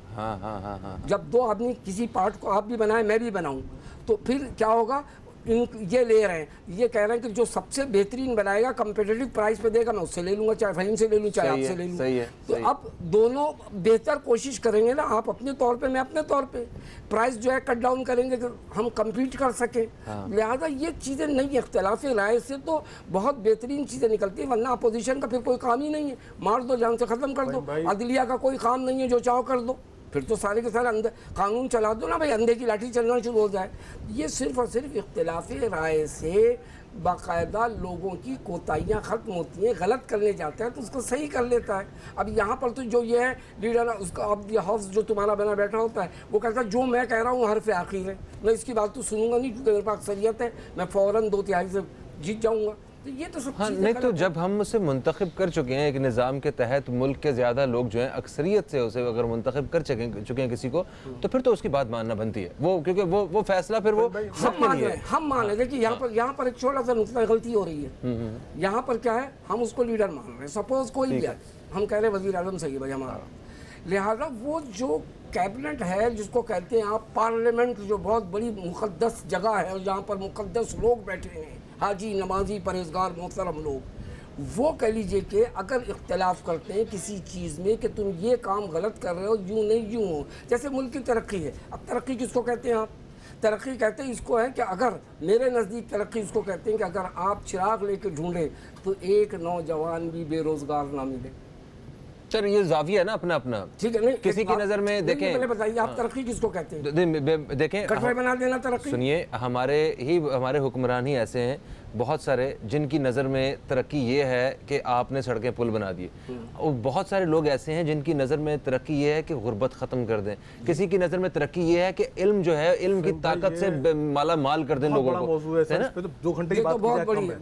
جب 2 آدمی کسی پارٹ کو آپ بھی بنائیں میں بھی بناؤں تو پھر کیا ہوگا؟ یہ لے رہے ہیں، یہ کہہ رہے ہیں کہ جو سب سے بہترین بنائے گا کمپیٹیٹو پرائز پہ دے گا، میں اس سے لے لوں گا، چاہے فہیم سے لے لوں چاہے آپ سے لے لوں. تو اب دونوں بہتر کوشش کریں گے نا، آپ اپنے طور پہ میں اپنے طور پہ. پرائز جو ہے کٹ ڈاؤن کریں گے کہ ہم کمپیٹ کر سکیں. لہٰذا یہ چیزیں نہیں، اختلاف رائے سے تو بہت بہترین چیزیں نکلتی ہیں، ورنہ اپوزیشن کا پھر کوئی کام ہی نہیں ہے. مار دو، جان سے ختم کر دو. عدلیہ کا کوئی کام نہیں ہے، جو چاہو کر دو. پھر تو سارے کے سارے قانون چلا دو نا بھائی، اندھے کی لاٹھی چلنا شروع ہو جائے. یہ صرف اور صرف اختلاف رائے سے باقاعدہ لوگوں کی کوتاہیاں ختم ہوتی ہیں. غلط کرنے جاتا ہے تو اس کو صحیح کر لیتا ہے. اب یہاں پر تو جو یہ ہے لیڈر اس کا، اب یہ ہاؤس جو تمہارا بنا بیٹھا ہوتا ہے وہ کہتا ہے جو میں کہہ رہا ہوں حرف آخر ہے، میں اس کی بات تو سنوں گا نہیں کیونکہ میرے پاس اکثریت ہے، میں فوراً 2/3 سے جیت جاؤں گا. تو یہ تو سب نہیں تو جب ہم اسے منتخب کر چکے ہیں ایک نظام کے تحت، ملک کے زیادہ لوگ جو ہیں اکثریت سے اسے اگر منتخب کر چکے ہیں کسی کو، تو پھر تو اس کی بات ماننا بنتی ہے. وہ کیونکہ وہ فیصلہ پھر وہ ہم مان رہے ہیں کہ یہاں پر ایک چھوٹا سا نقطہ غلطی ہو رہی ہے. یہاں پر کیا ہے؟ ہم اس کو لیڈر مان رہے ہیں. سپوز کوئی بھی ہے، ہم کہہ رہے ہیں وزیر اعظم صحیح بھائی ہمارا، لہٰذا وہ جو کیبنٹ ہے جس کو کہتے ہیں آپ پارلیمنٹ، جو بہت بڑی مقدس جگہ ہے اور جہاں پر مقدس لوگ بیٹھے ہیں، حاجی نمازی پرہیزگار محترم لوگ، وہ کہہ لیجئے کہ اگر اختلاف کرتے ہیں کسی چیز میں کہ تم یہ کام غلط کر رہے ہو، یوں نہیں یوں ہو. جیسے ملک کی ترقی ہے. اب ترقی کس کو کہتے ہیں آپ؟ ترقی کہتے ہیں اس کو ہے کہ اگر میرے نزدیک ترقی اس کو کہتے ہیں کہ اگر آپ چراغ لے کے ڈھونڈیں تو ایک نوجوان بھی بے روزگار نہ ملے. سر یہ زاویہ ہے نا اپنا اپنا. ٹھیک ہے، نہیں کسی کی نظر میں دیکھیں، پہلے بتائیے آپ ترقی کس کو کہتے ہیں؟ دیکھیں کٹوے بنا دینا ترقی؟ سنیے، ہمارے حکمران ہی ایسے ہیں بہت سارے جن کی نظر میں ترقی یہ ہے کہ آپ نے سڑکیں پل بنا دیے، اور بہت سارے لوگ ایسے ہیں جن کی نظر میں ترقی یہ ہے کہ غربت ختم کر دیں. کسی کی نظر میں ترقی یہ ہے کہ علم جو ہے علم کی طاقت سے مالا مال کر دیں لوگوں کو.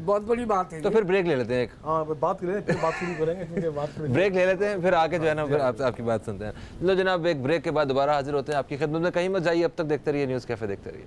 بہت بڑی بات ہے. تو پھر بریک لے لیتے ہیں، ایک بات شروع کریں گے، بریک لے لیتے ہیں، پھر آگے جو ہے نا پھر آپ کی بات سنتے ہیں. لو جناب، ایک بریک کے بعد دوبارہ حاضر ہوتے ہیں آپ کی خدمت میں. کہیں مت جائیے، اب تک دیکھتے رہیے نیوز کیفے، دیکھتے رہیے.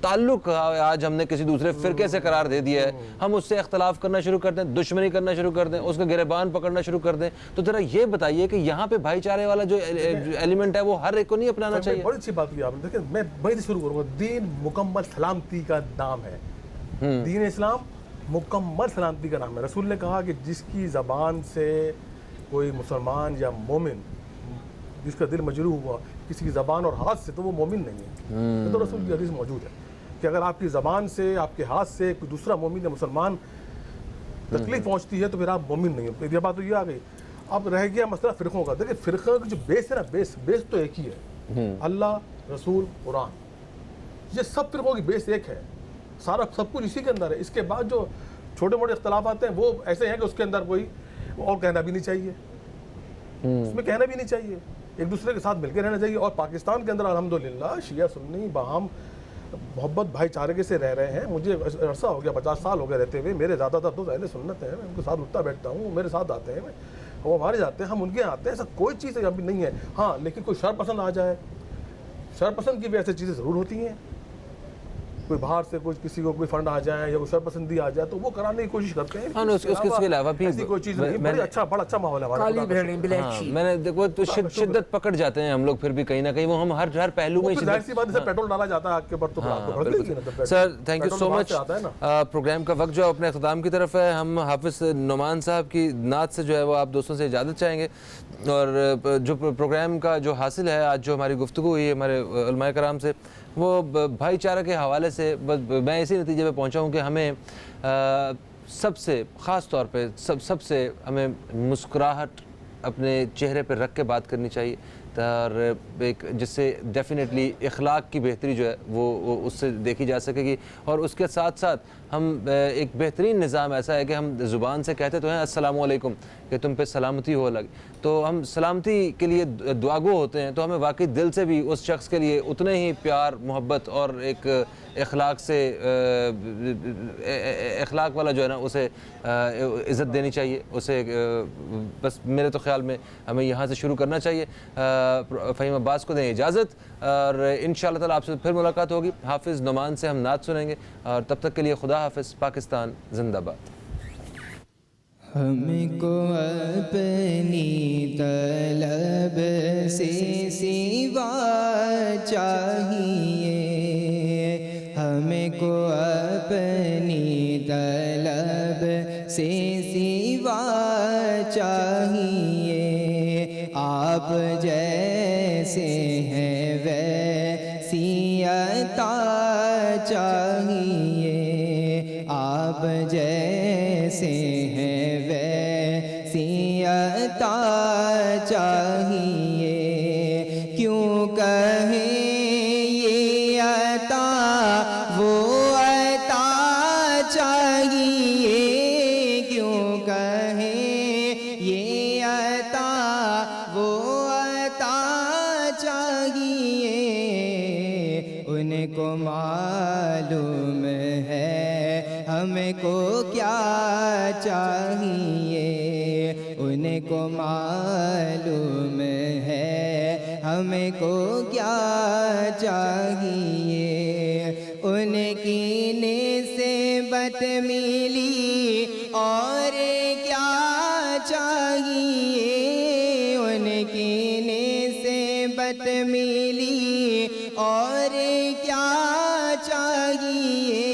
تعلق آج ہم نے کسی دوسرے فرقے سے قرار دے دیا ہے, ہم اس سے اختلاف کرنا شروع کر دیں, دشمنی کرنا شروع کر دیں, اس کا گریبان پکڑنا شروع کر دیں. تو ذرا یہ بتائیے کہ یہاں پہ بھائی چارے والا جو ایلیمنٹ ہے وہ ہر ایک کو نہیں اپنانا چاہیے؟ بڑی اچھی بات کی آپ نے. دیکھیں میں وہیں سے شروع کروں گا. دین مکمل سلامتی کا نام ہے. دین اسلام مکمل سلامتی کا نام ہے. رسول نے کہا کہ جس کی زبان سے کوئی مسلمان یا مومن, جس کا دل مجروح ہوا کسی کی زبان اور ہاتھ سے, تو وہ مومن نہیں ہے. یہ تو رسول کی حدیث موجود ہے کہ اگر آپ کی زبان سے, آپ کے ہاتھ سے کوئی دوسرا مومن یا مسلمان تکلیف پہنچتی ہے تو پھر آپ مومن نہیں ہیں. یہ بات تو یہ آ گئی. اب رہ گیا مسئلہ فرقوں کا. دیکھیں فرقہ کا جو بیس ہے نا, بیس تو ایک ہی ہے, اللہ, رسول, قرآن. یہ سب فرقوں کی بیس ایک ہے, سارا سب کچھ اسی کے اندر ہے. اس کے بعد جو چھوٹے موٹے اختلافات ہیں وہ ایسے ہیں کہ اس کے اندر کوئی اور کہنا بھی نہیں چاہیے, اس میں کہنا بھی نہیں چاہیے. ایک دوسرے کے ساتھ مل کے رہنا چاہیے. اور پاکستان کے اندر الحمدللہ شیعہ سنی باہم محبت بھائی چارے سے رہ رہے ہیں. مجھے عرصہ ہو گیا, 50 سال ہو گئے رہتے ہوئے. میرے زیادہ تر دوست اہل سنت ہیں, میں ان کے ساتھ اٹھتا بیٹھتا ہوں, میرے ساتھ آتے ہیں, وہ ہمارے جاتے ہیں, ہم ان کے آتے ہیں. ایسا کوئی چیز ابھی نہیں ہے. ہاں لیکن کوئی شر پسند آ جائے, شر پسند کی بھی ایسی چیزیں ضرور ہوتی ہیں. کوئی باہر سے کوئی کسی کو کوئی فنڈ آ جائے یا کوئی شر پسندی آ جائے تو وہ کرانے کی کوشش کرتے ہیں. اس کے علاوہ بھی ایسی کوئی چیز نہیں. بڑا اچھا ماحول ہے ہمارا. میں نے دیکھو تو شدت پکڑ جاتے ہیں ہم لوگ پھر بھی کہیں نہ کہیں, وہ ہم ہر پہلو میں ظاہر سی بات ہے, پیٹرول ڈالا جاتا ہے آگ کے اوپر تو. Sir thank you so much. Programme کا وقت جو ہے اپنے اختتام کی طرف ہے. ہم حافظ نعمان صاحب کی نعت سے جو ہے وہ آپ دوستوں سے اجازت چاہیں گے. اور جو پروگرام کا جو حاصل ہے آج, جو ہماری گفتگو ہوئی ہے ہمارے علماء کرام سے, وہ بھائی چارہ کے حوالے سے میں اسی نتیجے پہ پہنچا ہوں کہ ہمیں سب سے خاص طور پہ سب سے ہمیں مسکراہٹ اپنے چہرے پہ رکھ کے بات کرنی چاہیے, اور ایک جس سے ڈیفینیٹلی اخلاق کی بہتری جو ہے وہ اس سے دیکھی جا سکے گی. اور اس کے ساتھ ساتھ ہم ایک بہترین نظام ایسا ہے کہ ہم زبان سے کہتے تو ہیں السلام علیکم کہ تم پہ سلامتی ہو لگے, تو ہم سلامتی کے لیے دعاگو ہوتے ہیں, تو ہمیں واقعی دل سے بھی اس شخص کے لیے اتنے ہی پیار, محبت اور ایک اخلاق سے اخلاق والا جو ہے نا اسے عزت دینی چاہیے. اسے بس میرے تو خیال میں ہمیں یہاں سے شروع کرنا چاہیے. فہیم عباس کو دیں اجازت, اور انشاءاللہ تعالی آپ سے پھر ملاقات ہوگی. حافظ نعمان سے ہم نعت سنیں گے, اور تب تک کے لیے خدا حافظ. پاکستان زندہ باد. ہم کو اپنی طلب سے سوا چاہیے, ہم کو اپنی طلب سے سوا چاہیے. آپ جیسے ہیں ویسی عطا چاہیے, آپ جیسے ہیں ویسی عطا چاہیے. کیوں کہیں یہ عطا وہ عطا چاہیے, کیوں کہیں یہ عطا وہ عطا چاہیے. ان کو معلوم ہے ہم کو کیا چاہیے, ان کو معلوم ہے ہم کو کیا چاہیے. ان کی نسبت ملی اور کیا چاہیے, ان کی نسبت ملی اور کیا چاہیے.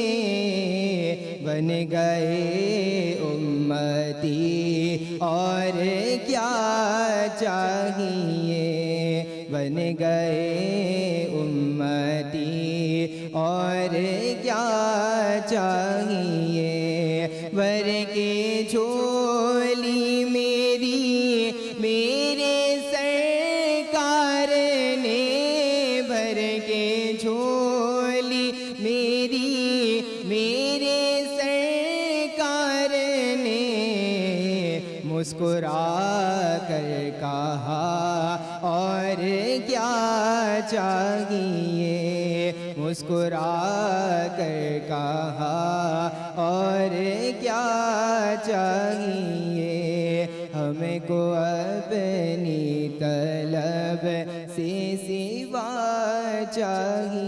بن گئے امتی اور کیا چاہیے, بن گئے امتی اور کیا چاہیے. ور کی جھولی میری میرے سرکار نے, بھر کے جھولی میری میرے سرکار نے. مسکرا کر کہا اور کیا چاہیے, مسکرا کر کہا اور کیا چاہیے. ہم کو اپنی طلب سے سوا چاہیے.